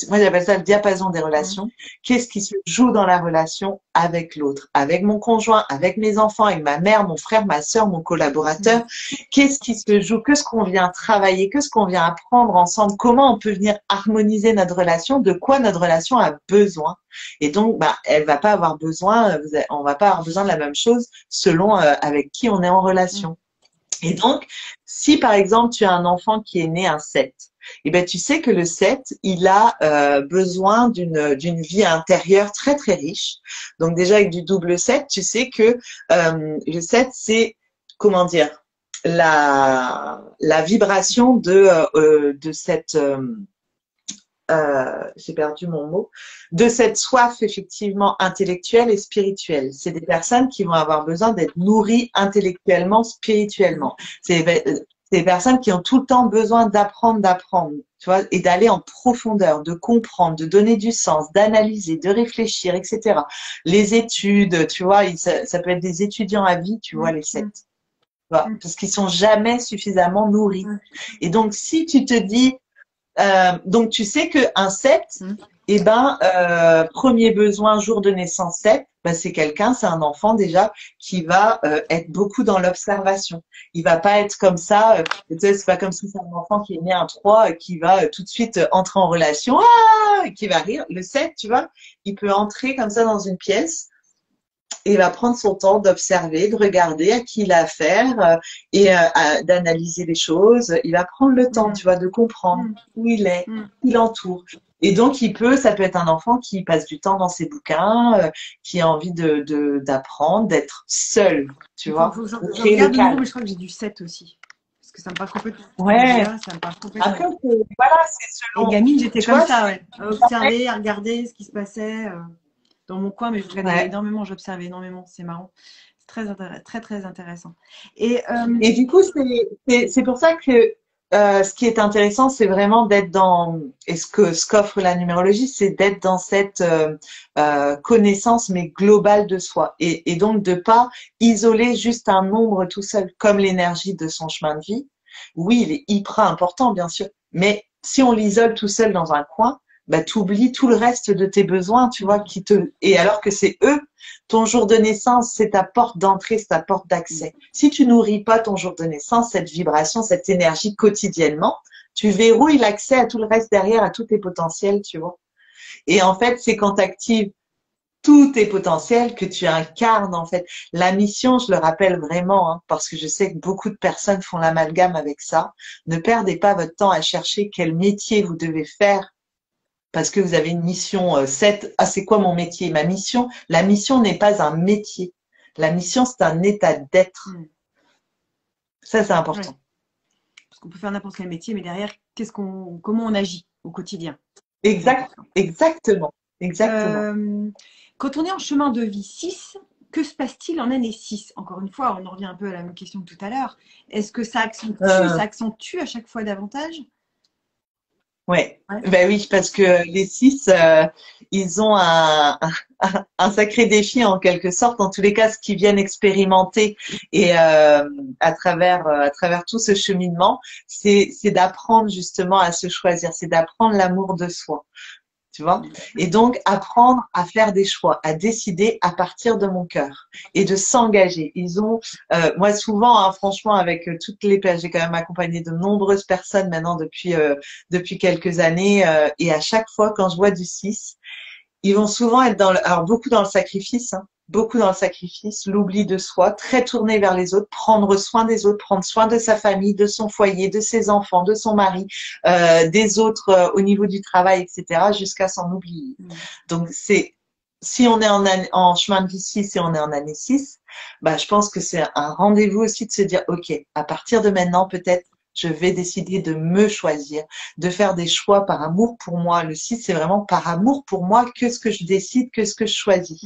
moi j'appelle ça le diapason des relations, qu'est-ce qui se joue dans la relation avec l'autre, avec mon conjoint, avec mes enfants, avec ma mère, mon frère, ma sœur, mon collaborateur, qu'est-ce qui se joue, qu'est-ce qu'on vient travailler, qu'est-ce qu'on vient apprendre ensemble, comment on peut venir harmoniser notre relation, de quoi notre relation a besoin. Et donc, bah, on va pas avoir besoin de la même chose selon avec qui on est en relation. Et donc, si par exemple tu as un enfant qui est né un 7, eh ben tu sais que le 7, il a besoin d'une vie intérieure très très riche. Donc déjà avec du double 7, tu sais que le 7 c'est comment dire la vibration de cette j'ai perdu mon mot, de cette soif effectivement intellectuelle et spirituelle. C'est des personnes qui vont avoir besoin d'être nourries intellectuellement, spirituellement. C'est des personnes qui ont tout le temps besoin d'apprendre, tu vois, et d'aller en profondeur, de comprendre, de donner du sens, d'analyser, de réfléchir, etc. Les études, tu vois, ça peut être des étudiants à vie, tu vois, les 7. Parce qu'ils sont jamais suffisamment nourris. Et donc, si tu te dis, donc tu sais qu'un 7, eh ben, premier besoin, jour de naissance 7, ben, c'est un enfant déjà qui va être beaucoup dans l'observation. Il va pas être comme ça, c'est pas comme si c'est un enfant qui est né un 3 qui va tout de suite entrer en relation, qui va rire. Le 7, tu vois, il peut entrer comme ça dans une pièce et il va prendre son temps d'observer, de regarder à qui il a affaire et d'analyser les choses. Il va prendre le temps, tu vois, de comprendre où il est, qui l'entoure. Et donc, ça peut être un enfant qui passe du temps dans ses bouquins, qui a envie d'apprendre, d'être seul, tu vois. Je regarde le nouveau, mais je crois que j'ai du 7 aussi. Parce que ça me parle complètement. Ouais. Ça me parle complètement. Après, voilà, c'est selon. Et gamine, j'étais comme ça, ouais. À observer, à regarder ce qui se passait dans mon coin, mais je regardais énormément, j'observais énormément. C'est marrant. C'est très, très intéressant. Et du coup, c'est pour ça que ce qui est intéressant, c'est vraiment d'être et ce qu'offre la numérologie, c'est d'être dans cette connaissance, mais globale de soi. Et donc, de pas isoler juste un nombre tout seul, comme l'énergie de son chemin de vie. Oui, il est hyper important, bien sûr. Mais si on l'isole tout seul dans un coin, bah, t'oublies tout le reste de tes besoins, tu vois, et alors que c'est eux, ton jour de naissance, c'est ta porte d'entrée, c'est ta porte d'accès. Si tu nourris pas ton jour de naissance, cette vibration, cette énergie quotidiennement, tu verrouilles l'accès à tout le reste derrière, à tous tes potentiels, tu vois. Et en fait, c'est quand tu actives tous tes potentiels que tu incarnes, en fait. La mission, je le rappelle vraiment, hein, parce que je sais que beaucoup de personnes font l'amalgame avec ça. Ne perdez pas votre temps à chercher quel métier vous devez faire parce que vous avez une mission 7. Ah, c'est quoi mon métier? Ma mission, la mission n'est pas un métier. La mission, c'est un état d'être. Ça, c'est important. Ouais. Parce qu'on peut faire n'importe quel métier, mais derrière, comment on agit au quotidien? Exactement. Quand on est en chemin de vie 6, que se passe-t-il en année 6? Encore une fois, on en revient un peu à la même question que tout à l'heure. Est-ce que ça accentue à chaque fois davantage? Ouais. Ben oui, parce que les 6, ils ont un sacré défi en quelque sorte. En tous les cas, ce qu'ils viennent expérimenter et à travers tout ce cheminement, c'est d'apprendre justement à se choisir, c'est d'apprendre l'amour de soi. Tu vois? Et donc, apprendre à faire des choix, à décider à partir de mon cœur et de s'engager. Ils ont, moi souvent, hein, franchement, avec toutes les, j'ai quand même accompagné de nombreuses personnes maintenant depuis quelques années, et à chaque fois, quand je vois du 6, ils vont souvent être alors beaucoup dans le sacrifice, hein, beaucoup dans le sacrifice, l'oubli de soi, très tourné vers les autres, prendre soin des autres, prendre soin de sa famille, de son foyer, de ses enfants, de son mari, des autres au niveau du travail, etc., jusqu'à s'en oublier. Donc si on est en chemin de vie 6 et on est en année 6, bah, je pense que c'est un rendez-vous aussi de se dire, OK, à partir de maintenant, peut-être, je vais décider de me choisir, de faire des choix par amour pour moi. Le 6, c'est vraiment par amour pour moi que ce que je décide, que ce que je choisis.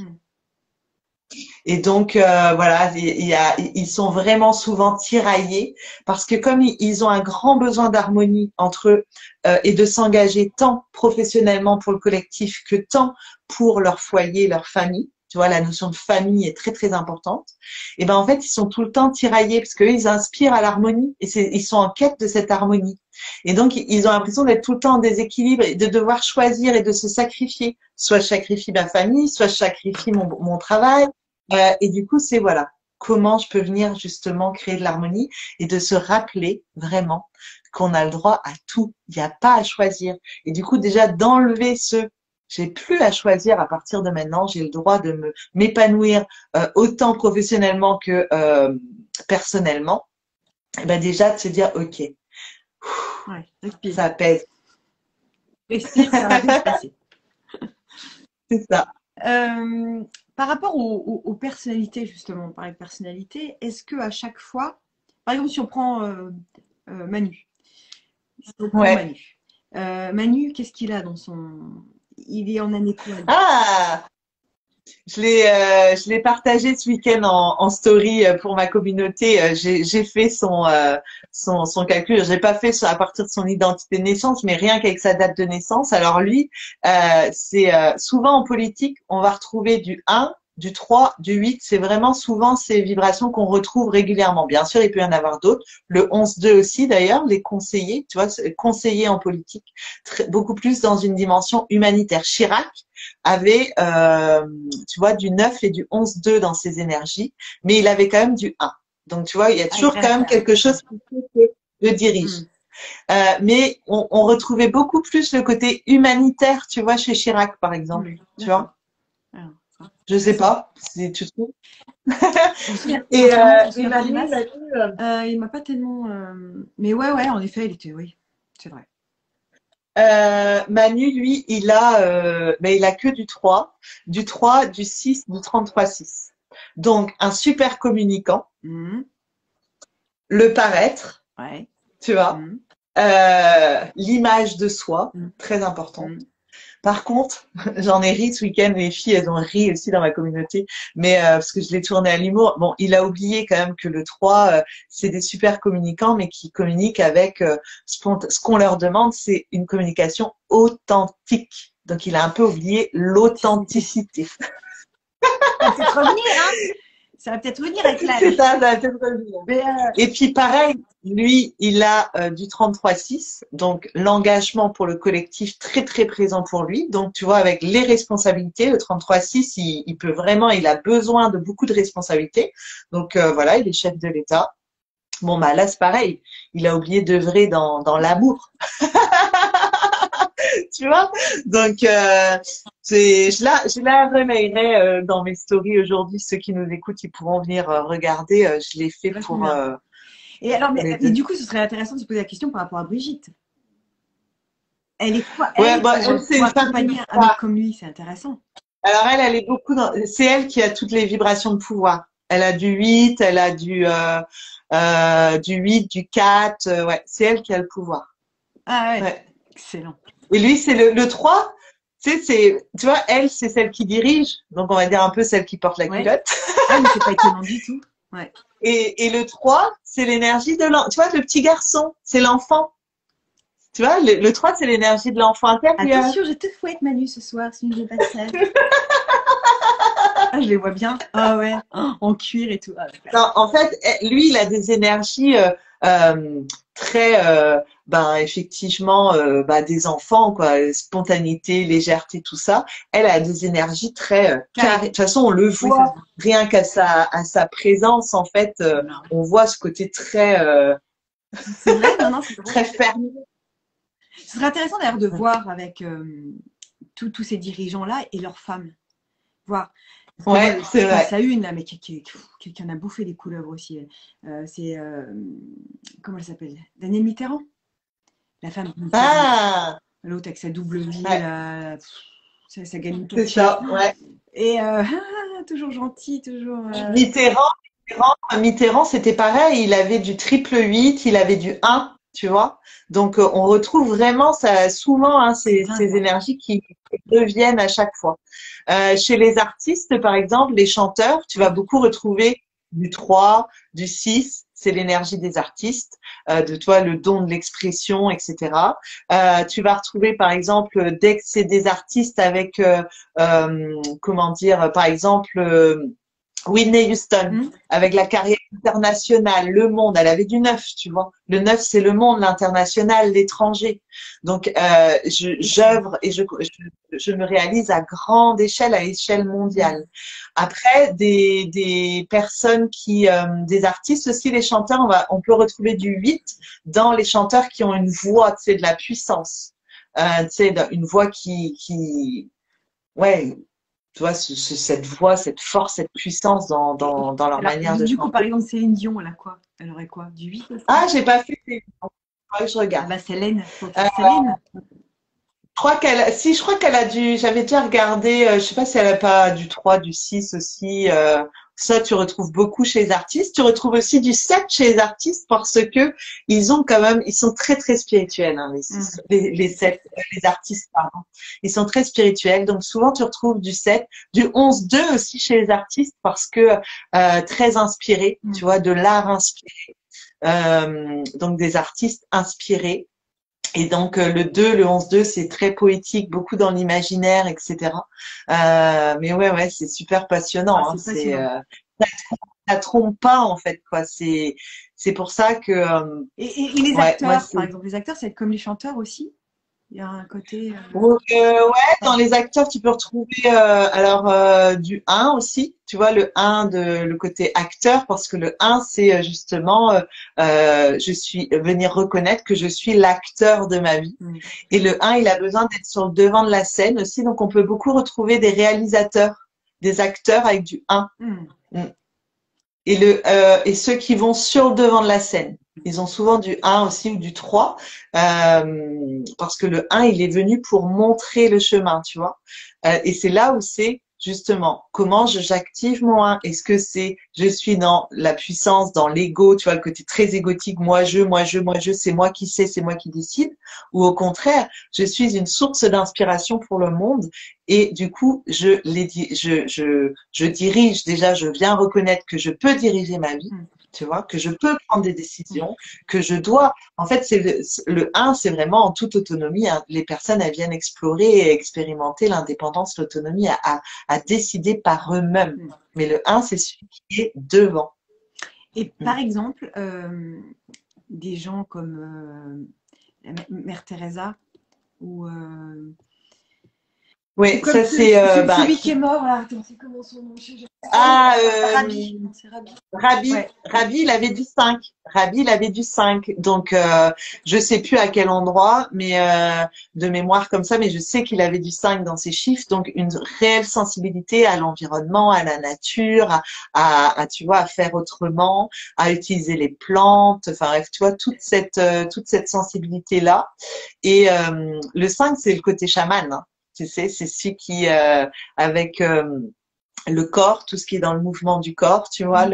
Et donc, voilà, ils sont vraiment souvent tiraillés parce que comme ils ont un grand besoin d'harmonie entre eux et de s'engager tant professionnellement pour le collectif que tant pour leur foyer, leur famille, tu vois, la notion de famille est très, très importante. Et ben, en fait, ils sont tout le temps tiraillés parce qu'eux, ils inspirent à l'harmonie et ils sont en quête de cette harmonie. Et donc, ils ont l'impression d'être tout le temps en déséquilibre et de devoir choisir et de se sacrifier. Soit je sacrifie ma famille, soit je sacrifie mon travail. Et du coup, c'est voilà, comment je peux venir justement créer de l'harmonie et de se rappeler vraiment qu'on a le droit à tout. Il n'y a pas à choisir. Et du coup, déjà d'enlever j'ai plus à choisir à partir de maintenant. J'ai le droit de m'épanouir autant professionnellement que personnellement. Et ben déjà de se dire ok, ça pèse. Respire, ça va bien se passer. C'est ça. Par rapport aux personnalités, justement, on parlait de personnalité, est-ce que à chaque fois, par exemple, si on prend Manu, Manu, qu'est-ce qu'il a dans son... Il est en année quoi? Ah, je l'ai partagé ce week-end en story pour ma communauté. J'ai fait son calcul. J'ai pas fait à partir de son identité de naissance, mais rien qu'avec sa date de naissance. Alors lui, c'est souvent en politique, on va retrouver du 1, du 3, du 8. C'est vraiment souvent ces vibrations qu'on retrouve régulièrement. Bien sûr, il peut y en avoir d'autres. Le 11-2 aussi, d'ailleurs, les conseillers, tu vois, conseillers en politique, beaucoup plus dans une dimension humanitaire. Chirac avait, tu vois, du 9 et du 11-2 dans ses énergies, mais il avait quand même du 1. Donc, tu vois, il y a toujours quand même quelque chose qui fait que le dirige. Mais on retrouvait beaucoup plus le côté humanitaire, tu vois, chez Chirac, par exemple. Tu vois? Je sais pas si tu trouves. Et il m'a pas tellement. Mais ouais, en effet, oui, c'est vrai. Manu, lui, il a que du 3, du 6, du 33-6. Donc, un super communicant, le paraître, tu vois, l'image de soi, très importante. Par contre, j'en ai ri ce week-end, les filles, elles ont ri aussi dans ma communauté, mais parce que je l'ai tourné à l'humour. Bon, il a oublié quand même que le 3, c'est des super communicants, mais qui communiquent avec ce qu'on leur demande, c'est une communication authentique. Donc, il a un peu oublié l'authenticité. C'est revenir, hein. Ça va peut-être venir avec C'est l'âge. ça va peut-être revenir. Mais Et puis pareil, lui, il a du 33-6, donc l'engagement pour le collectif très très présent pour lui. Donc tu vois, avec les responsabilités, le 33-6, il peut vraiment, il a besoin de beaucoup de responsabilités. Donc voilà, il est chef de l'État. Bon bah là c'est pareil, il a oublié d'œuvrer dans l'amour, tu vois. Donc je la relayerai dans mes stories aujourd'hui. Ceux qui nous écoutent, ils pourront venir regarder. Je l'ai fait c'est vachement pour bien. Et alors, les mais deux. du coup, ce serait intéressant de se poser la question par rapport à Brigitte. Elle est quoi, Ouais, elle, bah elle c'est pour une femme de accompagner un mec pouvoir. comme lui? C'est intéressant. Alors elle est beaucoup dans. C'est elle qui a toutes les vibrations de pouvoir. Elle a du 8, elle a du 8, du 4. Ouais, c'est elle qui a le pouvoir. Ah ouais, Ouais. excellent. Et lui, c'est le 3. Tu sais, tu vois, elle, c'est celle qui dirige. Donc, on va dire un peu celle qui porte la Ouais. culotte. Ah, mais c'est pas étonnant du tout. Ouais. Et le 3, c'est l'énergie de l'enfant. Tu vois, le petit garçon, c'est l'enfant. Tu vois, le 3, c'est l'énergie de l'enfant intérieur. Attention, je te fouette Manu ce soir si je passe ça. Ah, je les vois bien. Ah ouais, oh, en cuir et tout. Ah, super. Non, en fait, lui, il a des énergies très, ben, effectivement, des enfants, quoi, spontanéité, légèreté, tout ça. Elle a des énergies très carrées. De toute façon, on le Oui, ça se voit voit. rien qu'à sa présence. En fait, C'est marrant. on voit ce côté très, C'est vrai, non, non, c'est drôle. très ferme. Ce serait intéressant d'ailleurs de voir avec tous ces dirigeants-là et leurs femmes. Voir. Parce que moi, Ouais, je c'est pense vrai. à une là, mais qui en a bouffé des couleuvres aussi. C'est comment elle s'appelle? Danielle Mitterrand, la femme de Mitterrand. Ah, L'autre avec sa double vie, ouais, là, ça gagne tout c'est pied. ça. Ouais. Et toujours gentil, toujours. Mitterrand, Mitterrand, c'était pareil. Il avait du triple 8, il avait du 1, tu vois. Donc, on retrouve vraiment ça, souvent C'est ces dingue. énergies qui reviennent à chaque fois. Chez les artistes, par exemple, les chanteurs, tu vas beaucoup retrouver du 3, du 6, c'est l'énergie des artistes, de toi, le don de l'expression, etc. Tu vas retrouver, par exemple, dès que c'est des artistes avec, comment dire, par exemple, Whitney Houston, Hmm. avec la carrière internationale, le monde, elle avait du 9, tu vois. Le 9, c'est le monde, l'international, l'étranger. Donc, j'œuvre et je me réalise à grande échelle, à échelle mondiale. Après, des personnes des artistes aussi, les chanteurs, on peut retrouver du 8 dans les chanteurs qui ont une voix, tu sais, de la puissance. Tu sais, une voix ouais, tu vois, cette voix, cette force, cette puissance dans leur Alors, manière de du coup, par chanter. exemple, Céline Dion, elle a quoi? Elle aurait quoi? Du 8 aussi? Ah, j'ai pas fait, faudrait que je Ah regarde. bah Célène, faut Euh, faire Célène. je crois qu'elle a j'avais déjà regardé, je sais pas si elle a pas du 3 du 6 aussi, ça tu retrouves beaucoup chez les artistes. Tu retrouves aussi du 7 chez les artistes parce que ils sont très très spirituels, hein, les 7, les artistes, pardon. Ils sont très spirituels, donc souvent tu retrouves du 7, du 11-2 aussi chez les artistes parce que très inspirés, tu vois, de l'art inspiré, donc des artistes inspirés. Et donc le 2, le 11-2, c'est très poétique, beaucoup dans l'imaginaire, etc. Mais ouais, c'est super Ah, passionnant. Hein. c'est passionnant. Ça trompe pas en fait, quoi. C'est pour ça que Et les ouais, moi acteurs, par c'est exemple, les acteurs, c'est comme les chanteurs aussi. Il y a un côté. ouais, dans les acteurs, tu peux retrouver du 1 aussi, tu vois, le côté acteur, parce que le 1, c'est justement venir reconnaître que je suis l'acteur de ma vie. Mm. Et le 1, il a besoin d'être sur le devant de la scène aussi, donc on peut beaucoup retrouver des réalisateurs, des acteurs avec du 1. Mm. Mm. Et ceux qui vont sur le devant de la scène. Ils ont souvent du 1 aussi ou du 3, parce que le 1, il est venu pour montrer le chemin, tu vois. Et c'est là où c'est justement comment j'active mon 1. Est-ce que je suis dans la puissance, dans l'ego, tu vois, le côté très égotique, moi je, c'est moi qui sais, c'est moi qui décide, ou au contraire, je suis une source d'inspiration pour le monde. Et du coup, je dirige, déjà, je viens reconnaître que je peux diriger ma vie. tu vois, que je peux prendre des décisions, que je dois. En fait, le 1, c'est vraiment en toute autonomie, hein. Les personnes, elles viennent explorer et expérimenter l'indépendance, l'autonomie, à décider par eux-mêmes. Mais le 1, c'est celui qui est devant. Et par exemple, des gens comme Mère Teresa ou Oui, comme ça c'est celui qui est mort là. Attends, c'est comment son nom? ah Rabbi. Non, c'est Rabbi. Rabbi, Ouais. Rabbi, il avait du 5. Rabbi, il avait du 5. Donc, je sais plus à quel endroit, mais de mémoire comme ça, mais je sais qu'il avait du 5 dans ses chiffres. Donc, une réelle sensibilité à l'environnement, à la nature, tu vois, à faire autrement, à utiliser les plantes. Enfin, bref, tu vois, toute cette sensibilité-là. Et le 5, c'est le côté chaman, hein. Tu sais, c'est celui qui, avec le corps, tout ce qui est dans le mouvement du corps, tu vois,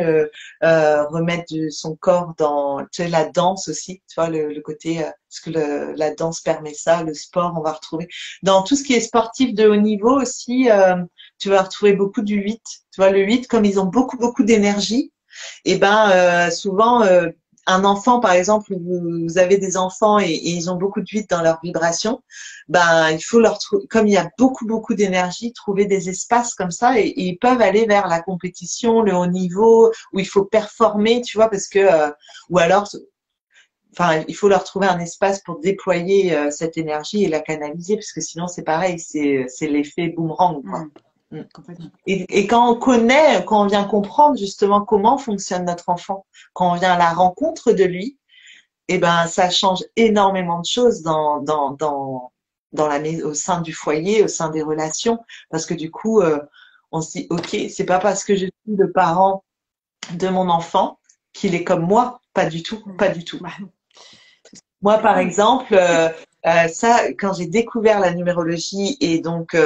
remettre son corps dans, tu sais, la danse aussi, tu vois, le côté, parce que la danse permet ça, le sport, on va retrouver. Dans tout ce qui est sportif de haut niveau aussi, tu vas retrouver beaucoup du 8. Tu vois, le 8, comme ils ont beaucoup, beaucoup d'énergie, et ben souvent, un enfant, par exemple, vous avez des enfants et ils ont beaucoup de vide dans leur vibration, ben il faut leur trouver, comme il y a beaucoup beaucoup d'énergie, trouver des espaces comme ça et ils peuvent aller vers la compétition, le haut niveau où il faut performer, tu vois, parce que ou alors, enfin, il faut leur trouver un espace pour déployer cette énergie et la canaliser, parce que sinon c'est pareil, c'est l'effet boomerang, quoi. Complètement. Et quand on connaît, quand on vient comprendre justement comment fonctionne notre enfant, quand on vient à la rencontre de lui, eh ben ça change énormément de choses au sein du foyer, au sein des relations, parce que du coup, on se dit ok, c'est pas parce que je suis le parent de mon enfant qu'il est comme moi, pas du tout, pas du tout. Moi, par exemple, ça, quand j'ai découvert la numérologie et donc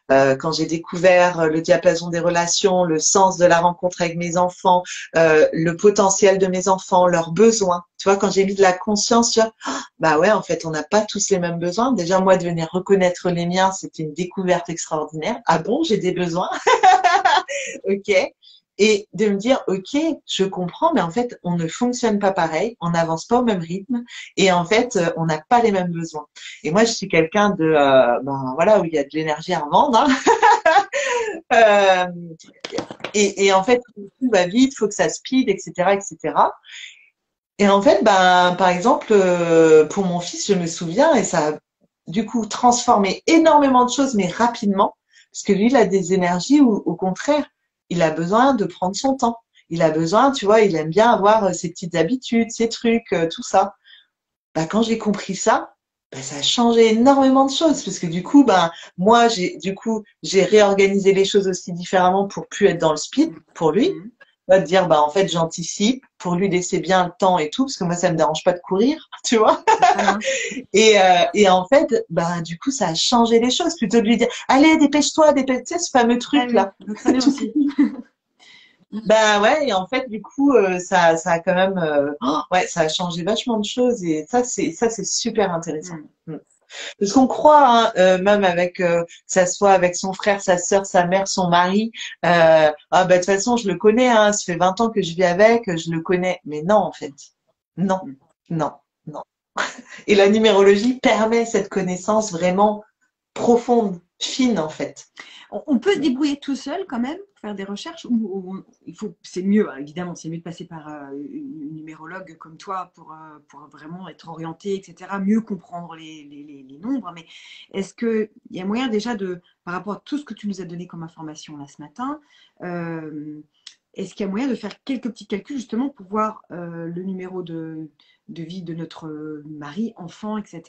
quand j'ai découvert le diapason des relations, le sens de la rencontre avec mes enfants, le potentiel de mes enfants, leurs besoins, tu vois, quand j'ai mis de la conscience sur, bah ouais, en fait, on n'a pas tous les mêmes besoins. Déjà, moi, de venir reconnaître les miens, c'était une découverte extraordinaire. Ah bon, j'ai des besoins? Ok. Et de me dire, ok, je comprends, mais en fait, on ne fonctionne pas pareil, on n'avance pas au même rythme, et en fait, on n'a pas les mêmes besoins. Et moi, je suis quelqu'un de, ben voilà, où il y a de l'énergie à revendre, hein. Et en fait, tout va vite, faut que ça speed, etc., etc. Et en fait, ben, par exemple, pour mon fils, je me souviens, et ça a du coup transformé énormément de choses, mais rapidement, parce que lui, il a des énergies où, au contraire, il a besoin de prendre son temps. Il a besoin, tu vois, il aime bien avoir ses petites habitudes, ses trucs, tout ça. Bah, quand j'ai compris ça, bah, ça a changé énormément de choses, parce que du coup, ben, moi, j'ai réorganisé les choses aussi différemment pour plus être dans le speed pour lui. Pas de dire, bah, en fait, j'anticipe pour lui laisser bien le temps et tout, parce que moi, ça me dérange pas de courir, tu vois. Et en fait, bah, du coup, ça a changé les choses. Plutôt de lui dire, allez, dépêche-toi, dépêche, tu sais, ce fameux truc-là. Très bien aussi. Bah ouais, et en fait, du coup, ça a quand même, ouais, ça a changé vachement de choses et ça, c'est super intéressant. Parce qu'on croit, hein, même avec, que ça soit avec son frère, sa sœur, sa mère, son mari, ah bah de toute façon, je le connais, hein, ça fait 20 ans que je vis avec, je le connais. Mais non, en fait, non, non, non. Et la numérologie permet cette connaissance vraiment profonde, fine, en fait. On peut se débrouiller tout seul quand même, faire des recherches, ou il faut, c'est mieux, évidemment, c'est mieux de passer par une numérologue comme toi pour vraiment être orienté, etc., mieux comprendre les nombres. Mais est-ce qu'il y a moyen déjà de, par rapport à tout ce que tu nous as donné comme information là ce matin, est-ce qu'il y a moyen de faire quelques petits calculs justement pour voir le numéro de vie de notre mari, enfant, etc.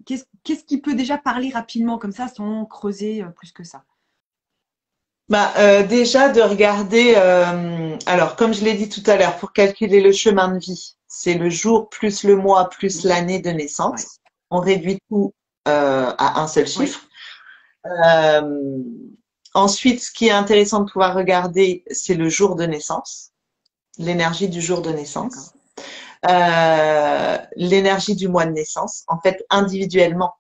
Qu'est-ce qui peut déjà parler rapidement comme ça sans creuser plus que ça? Bah, déjà de regarder, alors comme je l'ai dit tout à l'heure, pour calculer le chemin de vie, c'est le jour plus le mois plus l'année de naissance. Ouais. On réduit tout à un seul Oui. chiffre. Ensuite, ce qui est intéressant de pouvoir regarder, c'est le jour de naissance, l'énergie du jour de naissance, l'énergie du mois de naissance. En fait, individuellement,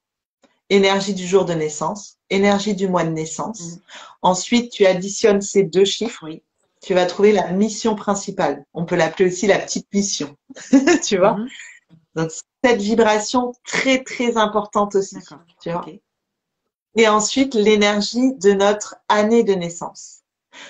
énergie du jour de naissance, énergie du mois de naissance. Ensuite, tu additionnes ces deux chiffres. Oui. tu vas trouver la mission principale. On peut l'appeler aussi la petite mission, tu vois. Mhm. Donc, cette vibration très, très importante aussi, D'accord. tu vois. Ok. Et ensuite, l'énergie de notre année de naissance.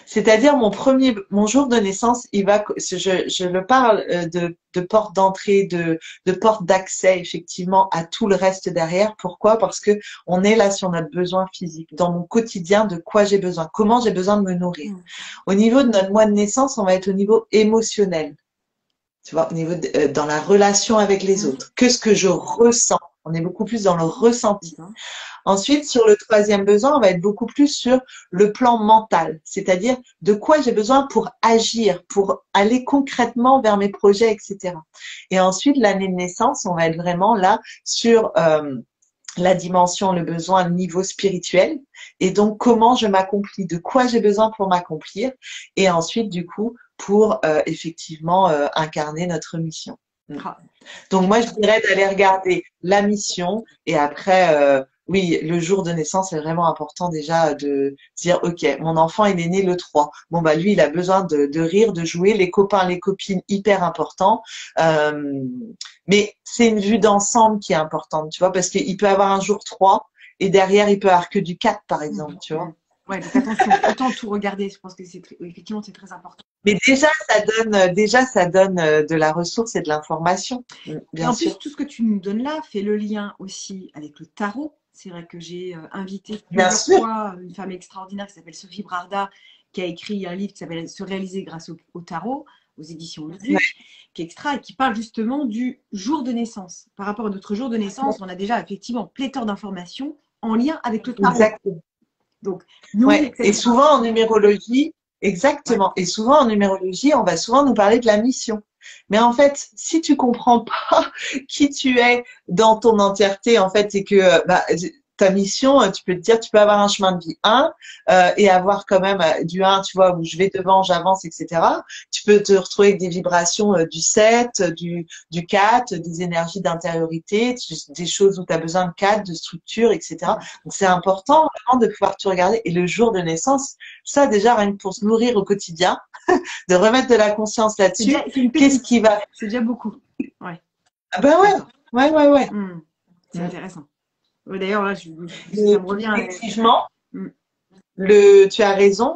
C'est-à-dire mon jour de naissance, je le parle de porte d'entrée, de porte d'accès effectivement à tout le reste derrière. Pourquoi? Parce que on est là sur notre besoin physique, dans mon quotidien, de quoi j'ai besoin, comment j'ai besoin de me nourrir. Mhm. Au niveau de notre mois de naissance, on va être au niveau émotionnel, tu vois, au niveau dans la relation avec les Mhm. autres. Qu'est-ce que je ressens? On est beaucoup plus dans le ressenti. D'accord. Ensuite, sur le troisième besoin, on va être beaucoup plus sur le plan mental, c'est-à-dire de quoi j'ai besoin pour agir, pour aller concrètement vers mes projets, etc. Et ensuite, l'année de naissance, on va être vraiment là sur la dimension, le besoin, le niveau spirituel, et donc comment je m'accomplis, de quoi j'ai besoin pour m'accomplir, et ensuite, du coup, pour effectivement incarner notre mission. Ah, Donc moi, je dirais d'aller regarder la mission et après, oui, le jour de naissance, c'est vraiment important déjà de dire, OK, mon enfant, il est né le 3. Bon, bah lui, il a besoin de rire, de jouer, les copains, les copines, hyper important. Euh, mais c'est une vue d'ensemble qui est importante, tu vois, parce qu'il peut avoir un jour 3 et derrière, il peut avoir que du 4, par exemple, mhm. tu Mhm. vois. Ouais, donc attention, autant tout regarder. Je pense que effectivement, c'est très important. Mais déjà, ça donne de la ressource et de l'information, Et bien en plus, sûr. tout ce que tu nous donnes là fait le lien aussi avec le tarot. C'est vrai que j'ai invité Bien plusieurs sûr. fois une femme extraordinaire qui s'appelle Sophie Brarda, qui a écrit un livre qui s'appelle Se réaliser grâce au tarot, aux éditions Le Ouais. Duc, qui est extra et qui parle justement du jour de naissance. Par rapport à notre jour de naissance, on a déjà effectivement pléthore d'informations en lien avec le tarot. Exactement. Donc, nourrir Ouais. Et cette... souvent en numérologie, Ouais. exactement. Et souvent en numérologie, on va souvent nous parler de la mission. Mais en fait, si tu comprends pas qui tu es dans ton entièreté, en fait, c'est que bah, ta mission, tu peux te dire, tu peux avoir un chemin de vie 1 et avoir quand même du 1, tu vois, où je vais devant, j'avance, etc. Tu peux te retrouver avec des vibrations du 7, du 4, des énergies d'intériorité, des choses où tu as besoin de cadre, de structure, etc. Donc c'est important vraiment de pouvoir tout regarder. Et le jour de naissance, ça déjà, rien que pour se nourrir au quotidien, de remettre de la conscience là-dessus, C'est une qu'est-ce pépite. qui va... C'est déjà beaucoup. Ouais, Ah ben ouais, d'accord. ouais, ouais, ouais. C'est intéressant. Ouais, d'ailleurs, là, ça Et me revient. effectivement, Mm. tu as raison,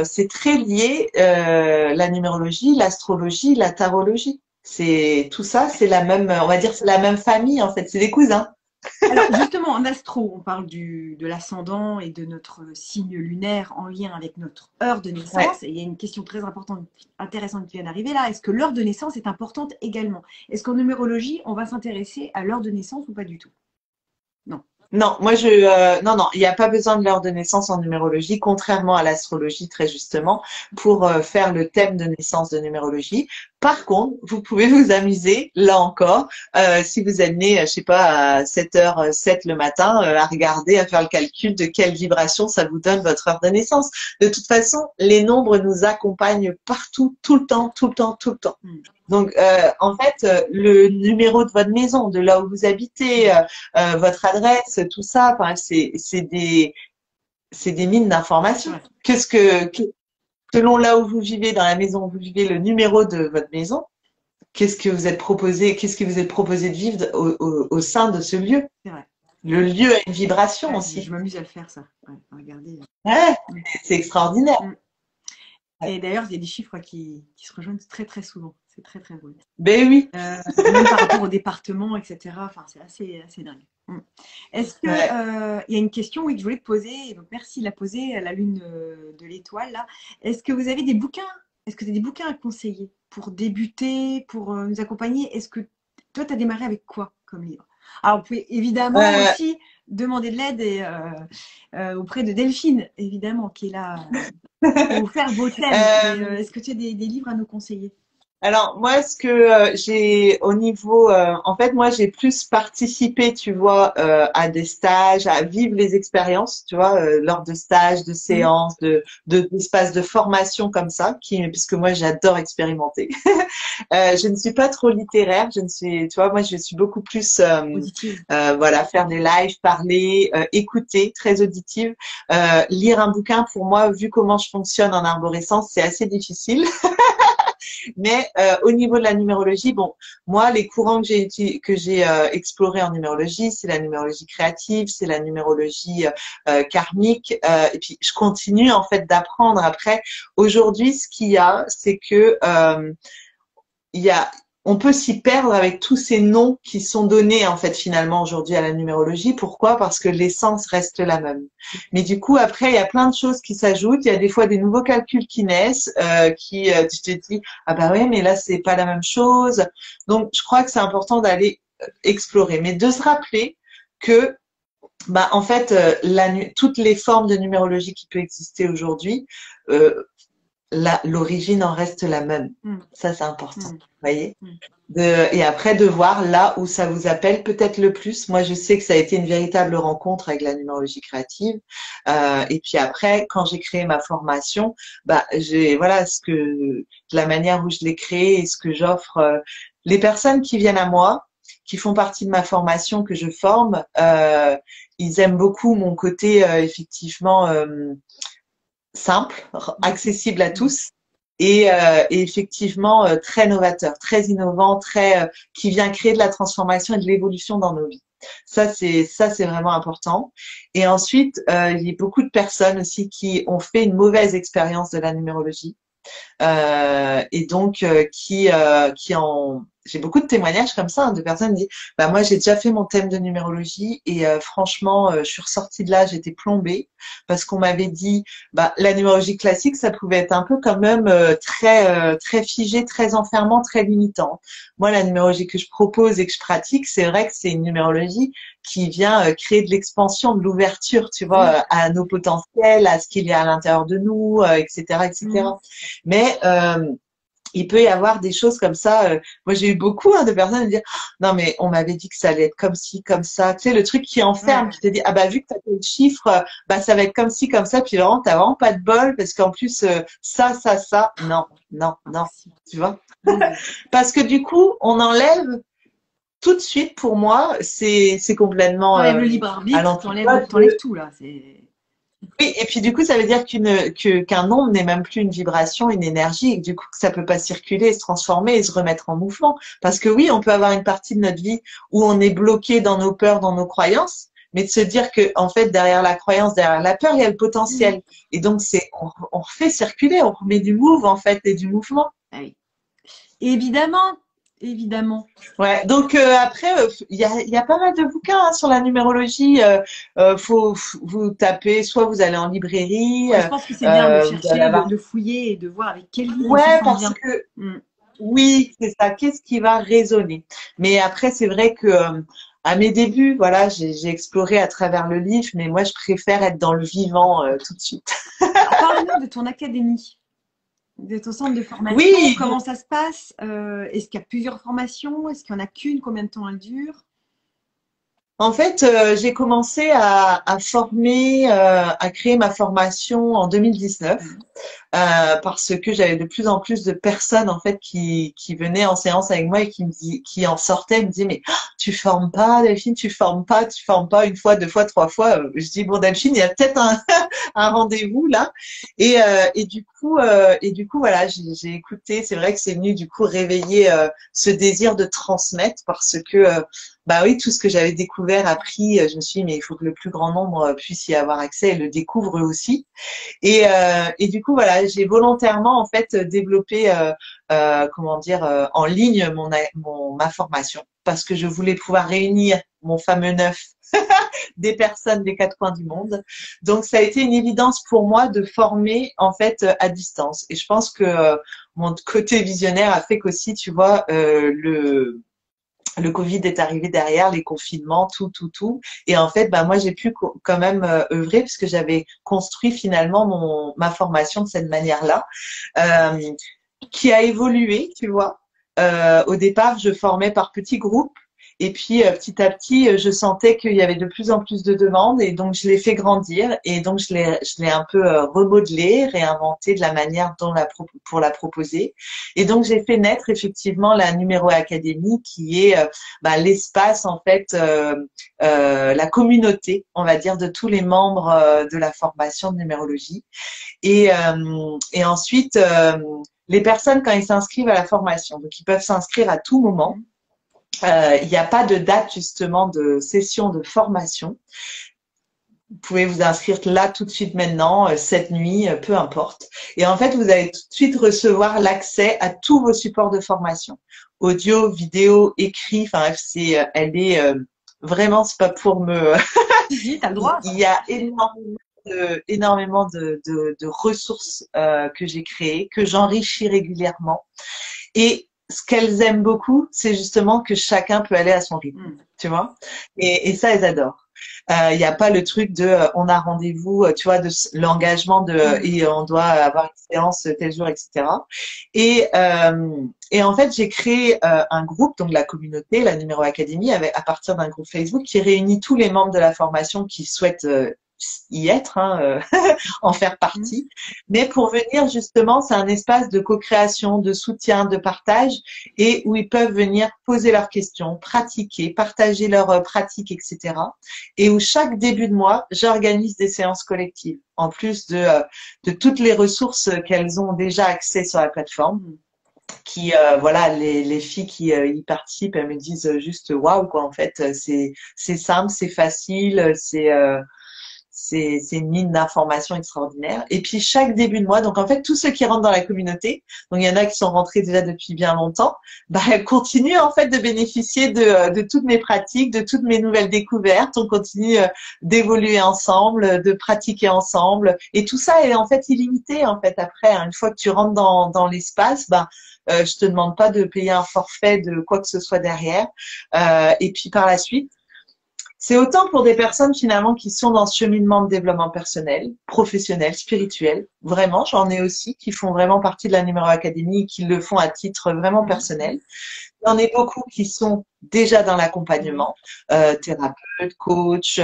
c'est très lié, la numérologie, l'astrologie, la tarologie. C'est tout ça, c'est la même, on va dire, c'est la même famille en fait, c'est des cousins. Alors, justement, en astro, on parle de l'ascendant et de notre signe lunaire en lien avec notre heure de Ouais. naissance. Et il y a une question très importante, intéressante qui vient d'arriver là. Est-ce que l'heure de naissance est importante également? Est-ce qu'en numérologie, on va s'intéresser à l'heure de naissance ou pas du tout? Non. Non, non, non, il n'y a pas besoin de l'heure de naissance en numérologie, contrairement à l'astrologie, très justement, pour faire le thème de naissance de numérologie. Par contre, vous pouvez vous amuser, là encore, si vous êtes né, je sais pas, à 7h07 le matin, à regarder, à faire le calcul de quelle vibration ça vous donne votre heure de naissance. De toute façon, les nombres nous accompagnent partout, tout le temps, tout le temps, tout le temps. Mm. Donc, en fait, le numéro de votre maison, de là où vous habitez, votre adresse, tout ça, enfin, c'est des mines d'informations. Ouais. Selon là où vous vivez, dans la maison où vous vivez, le numéro de votre maison, qu'est-ce que vous êtes proposé de vivre au sein de ce lieu? C'est vrai. Le lieu a une vibration Ouais, aussi. je m'amuse à le faire, ça. Ouais, à regarder. Ouais, Mm. c'est extraordinaire. Mm. Et d'ailleurs, il y a des chiffres qui se rejoignent très, très souvent. C'est très, très drôle. Ben oui. Même par rapport au département, etc. Enfin, c'est assez dingue. Est-ce que Ouais. il y a une question, oui, que je voulais te poser, et donc merci de la poser à la lune de l'étoile là. Est-ce que vous avez des bouquins? Est-ce que tu as des bouquins à conseiller pour débuter, pour nous accompagner? Est-ce que toi, tu as démarré avec quoi comme livre? Alors, vous pouvez évidemment Euh, aussi demander de l'aide auprès de Delphine, évidemment, qui est là pour vous faire vos thèmes. Mais euh, est-ce que tu as des livres à nous conseiller? Alors moi, ce que j'ai au niveau, en fait, moi j'ai plus participé, tu vois, à des stages, à vivre les expériences, tu vois, lors de stages, de Mm. séances, d'espaces de formation comme ça, puisque moi j'adore expérimenter. Je ne suis pas trop littéraire, je ne suis, tu vois, moi je suis beaucoup plus, Positive. voilà, faire des lives, parler, écouter, très auditive. Lire un bouquin, pour moi, vu comment je fonctionne en arborescence, c'est assez difficile. Mais au niveau de la numérologie, bon, moi, les courants que j'ai explorés en numérologie, c'est la numérologie créative, c'est la numérologie karmique, et puis je continue en fait d'apprendre. Après, aujourd'hui, ce qu'il y a, c'est que il y a, on peut s'y perdre avec tous ces noms qui sont donnés en fait finalement aujourd'hui à la numérologie. Pourquoi? Parce que l'essence reste la même. Mais du coup après il y a plein de choses qui s'ajoutent. Il y a des fois des nouveaux calculs qui naissent, tu te dis ah bah ouais mais là c'est pas la même chose. Donc je crois que c'est important d'aller explorer, mais de se rappeler que bah en fait toutes les formes de numérologie qui peuvent exister aujourd'hui euh, l'origine en reste la même. Mm. Ça, c'est important. Mm. Vous voyez? Mm. Et après, de voir là où ça vous appelle peut-être le plus. Moi, je sais que ça a été une véritable rencontre avec la numérologie créative. Et puis après, quand j'ai créé ma formation, bah, voilà, la manière où je l'ai créée et ce que j'offre, les personnes qui viennent à moi, qui font partie de ma formation que je forme, ils aiment beaucoup mon côté, effectivement, simple, accessible à tous et effectivement très novateur, très innovant, très qui vient créer de la transformation et de l'évolution dans nos vies. Ça c'est vraiment important. Et ensuite, il y a beaucoup de personnes aussi qui ont fait une mauvaise expérience de la numérologie et donc qui en j'ai beaucoup de témoignages comme ça hein, de personnes qui disent bah moi j'ai déjà fait mon thème de numérologie et franchement je suis ressortie de là j'étais plombée parce qu'on m'avait dit bah la numérologie classique ça pouvait être un peu quand même très figé, très enfermant, très limitant. Moi la numérologie que je propose et que je pratique c'est vrai que c'est une numérologie qui vient créer de l'expansion, de l'ouverture, tu vois, Oui. à nos potentiels, à ce qu'il y a à l'intérieur de nous, etc., Mm. etc. Mais il peut y avoir des choses comme ça. Moi, j'ai eu beaucoup hein, de personnes me dire non mais on m'avait dit que ça allait être comme ci, comme ça. Tu sais le truc qui enferme, Ouais. qui te dit ah bah vu que t'as fait le chiffre, bah ça va être comme ci, comme ça. Puis vraiment t'as vraiment pas de bol parce qu'en plus ça, non, non, non, Impossible. tu vois. Oui. Parce que du coup on enlève tout de suite pour moi c'est complètement T'enlèves le libre à arbitre, l'antipode t'enlèves tout là. C'est. oui, et puis du coup, ça veut dire qu'un nombre n'est même plus une vibration, une énergie, et que du coup, que ça peut pas circuler, se transformer et se remettre en mouvement. Parce que oui, on peut avoir une partie de notre vie où on est bloqué dans nos peurs, dans nos croyances, mais de se dire que en fait, derrière la croyance, derrière la peur, il y a le Mm. potentiel. Et donc, on refait circuler, on remet du move en fait et du mouvement. Ah oui. Évidemment, évidemment. Ouais, donc après, il y a pas mal de bouquins hein, sur la numérologie. Vous tapez, soit vous allez en librairie, Ouais, je pense que c'est bien de vous allez chercher, avoir. de fouiller et de voir avec quel livre on se Ouais, sent parce bien. que Mm. oui, c'est ça. Qu'est-ce qui va résonner? Mais après, c'est vrai que à mes débuts, voilà, j'ai exploré à travers le livre, mais moi, je préfère être dans le vivant tout de suite. Alors, parle-nous de ton académie, de ton centre de formation. Oui, Comment ça se passe? Est-ce qu'il y a plusieurs formations? Est-ce qu'il n'y en a qu'une? Combien de temps elle dure? en fait, j'ai commencé à former, à créer ma formation en 2019. Mm. Parce que j'avais de plus en plus de personnes en fait qui venaient en séance avec moi et qui en sortaient, me disaient mais tu formes pas Delphine, tu formes pas une fois, deux fois, trois fois. Je dis bon Delphine, il y a peut-être un rendez-vous là et du coup voilà j'ai écouté. C'est vrai que c'est venu du coup réveiller ce désir de transmettre parce que bah oui tout ce que j'avais découvert appris, je me suis dit mais il faut que le plus grand nombre puisse y avoir accès et le découvre eux aussi. Et du coup, voilà, j'ai volontairement en fait développé, comment dire, en ligne ma formation parce que je voulais pouvoir réunir mon fameux neuf des personnes des quatre coins du monde. Donc, ça a été une évidence pour moi de former en fait à distance. Et je pense que mon côté visionnaire a fait qu'aussi, tu vois, le Covid est arrivé derrière, les confinements, tout. Et en fait, bah, moi, j'ai pu quand même œuvrer puisque j'avais construit finalement ma formation de cette manière-là. Euh, qui a évolué, tu vois. Au départ, je formais par petits groupes. Et puis, petit à petit, je sentais qu'il y avait de plus en plus de demandes et donc je l'ai fait grandir et donc je l'ai un peu remodelé, réinventé de la manière dont pour la proposer. Et donc, j'ai fait naître effectivement la Numéro Académie qui est l'espace, en fait, la communauté, on va dire, de tous les membres de la formation de numérologie. Et ensuite, les personnes, quand ils s'inscrivent à la formation, donc ils peuvent s'inscrire à tout moment. Il n'y a pas de date justement de session de formation. Vous pouvez vous inscrire là tout de suite maintenant, cette nuit, peu importe. Et en fait, vous allez tout de suite recevoir l'accès à tous vos supports de formation. Audio, vidéo, écrit, enfin bref, elle est vraiment, c'est pas pour me… Si, t'as le droit. Il y a énormément de ressources que j'ai créées, que j'enrichis régulièrement. Et ce qu'elles aiment beaucoup, c'est justement que chacun peut aller à son rythme, tu vois. Et ça, elles adorent. Il n'y a pas le truc de on a rendez-vous, tu vois, de l'engagement et on doit avoir une séance tel jour, etc. Et en fait, j'ai créé un groupe, donc la communauté, la Numéro Académie, à partir d'un groupe Facebook qui réunit tous les membres de la formation qui souhaitent y être, en faire partie. Mais pour venir justement, c'est un espace de co-création, de soutien, de partage et où ils peuvent venir poser leurs questions, pratiquer, partager leurs pratiques, etc. Et où chaque début de mois, j'organise des séances collectives en plus de toutes les ressources qu'elles ont déjà accès sur la plateforme. Qui voilà, les filles qui y participent, elles me disent juste waouh quoi, en fait c'est simple, c'est facile, c'est une mine d'informations extraordinaire. Et puis chaque début de mois, donc en fait tous ceux qui rentrent dans la communauté, donc il y en a qui sont rentrés déjà depuis bien longtemps, elles continuent en fait de bénéficier de toutes mes pratiques, de toutes mes nouvelles découvertes. On continue d'évoluer ensemble, de pratiquer ensemble, et tout ça est en fait illimité en fait. Après, une fois que tu rentres dans l'espace, je te demande pas de payer un forfait de quoi que ce soit derrière. Et puis par la suite, c'est autant pour des personnes finalement qui sont dans ce cheminement de développement personnel, professionnel, spirituel. Vraiment, j'en ai aussi qui font vraiment partie de la Numéro Académie et qui le font à titre vraiment personnel. Il y en a beaucoup qui sont déjà dans l'accompagnement, thérapeute, coach,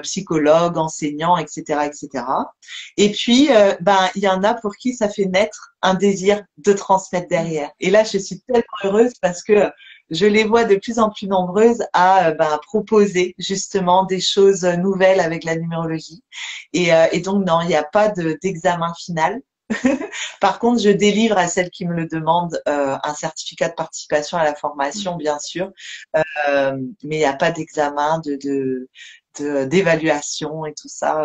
psychologue, enseignant, etc., etc. Et puis, il y en a pour qui ça fait naître un désir de transmettre derrière. Et là, je suis tellement heureuse parce que je les vois de plus en plus nombreuses à proposer justement des choses nouvelles avec la numérologie. Et donc, non, il n'y a pas d'examen final. Par contre, je délivre à celles qui me le demandent un certificat de participation à la formation, bien sûr, mais il n'y a pas d'examen, d'évaluation et tout ça.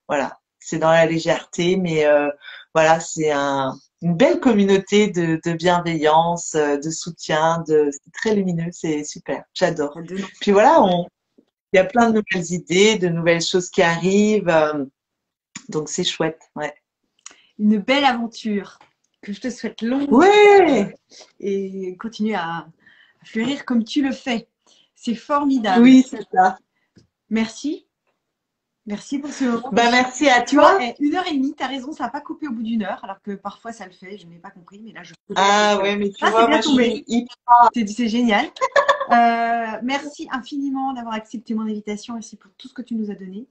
Voilà, c'est dans la légèreté, mais voilà, c'est une belle communauté de bienveillance, de soutien, c'est très lumineux, c'est super, j'adore. Puis voilà, il y a plein de nouvelles idées, de nouvelles choses qui arrivent, donc c'est chouette, ouais. Une belle aventure que je te souhaite longue et continue à fleurir comme tu le fais. C'est formidable. Oui, c'est ça. Merci. Merci pour ce moment. Merci à tu toi. vois, 1h30, tu as raison, ça n'a pas coupé au bout d'1 heure, alors que parfois ça le fait, je n'ai pas compris, mais là je peux. Ah ouais, mais tu vois, moi je suis hyper… C'est génial. Merci infiniment d'avoir accepté mon invitation. Merci pour tout ce que tu nous as donné.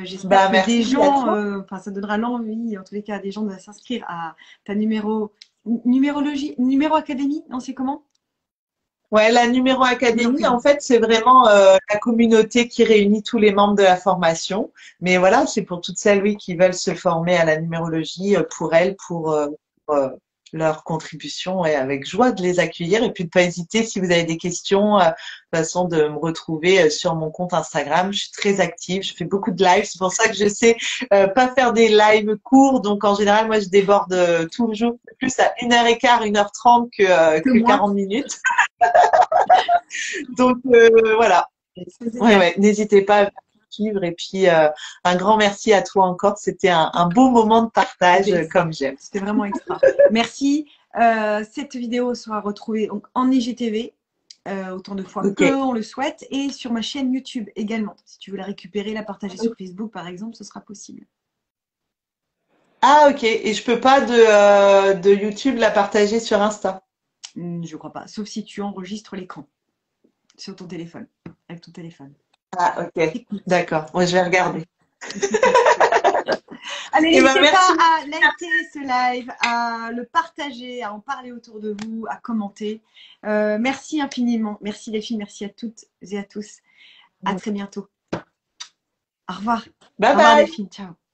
J'espère que des gens, ça donnera l'envie, en tous les cas, à des gens de s'inscrire à ta Numéro Académie, non, c'est comment? Ouais, la Numéro Académie, en fait, c'est vraiment la communauté qui réunit tous les membres de la formation. Mais voilà, c'est pour toutes celles, oui, qui veulent se former à la numérologie, pour elles, pour leur contribution, et avec joie de les accueillir. Et puis de pas hésiter, si vous avez des questions, de façon de me retrouver sur mon compte Instagram. Je suis très active, je fais beaucoup de lives. C'est pour ça que je sais pas faire des lives courts. Donc en général, moi, je déborde toujours plus à 1h15, 1h30 que 40 minutes. Donc voilà. Ouais, n'hésitez pas à me suivre. Et puis un grand merci à toi encore. C'était un beau moment de partage comme j'aime. C'était vraiment extra. Merci. Cette vidéo sera retrouvée en IGTV autant de fois qu'on le souhaite et sur ma chaîne YouTube également. Si tu veux la récupérer, la partager sur Facebook par exemple, ce sera possible. Ah, ok. Et je peux pas de YouTube la partager sur Insta. Je crois pas, sauf si tu enregistres l'écran sur ton téléphone, avec ton téléphone. Ah, ok. Écoute, D'accord. Ouais, je vais regarder. écoute un petit peu. Allez, Eh ben, n'hésitez pas merci. à liker ce live, à le partager, à en parler autour de vous, à commenter. Merci infiniment. Merci les filles, merci à toutes et à tous. À très bientôt. Au revoir. Bye Au revoir bye. Delphine, ciao.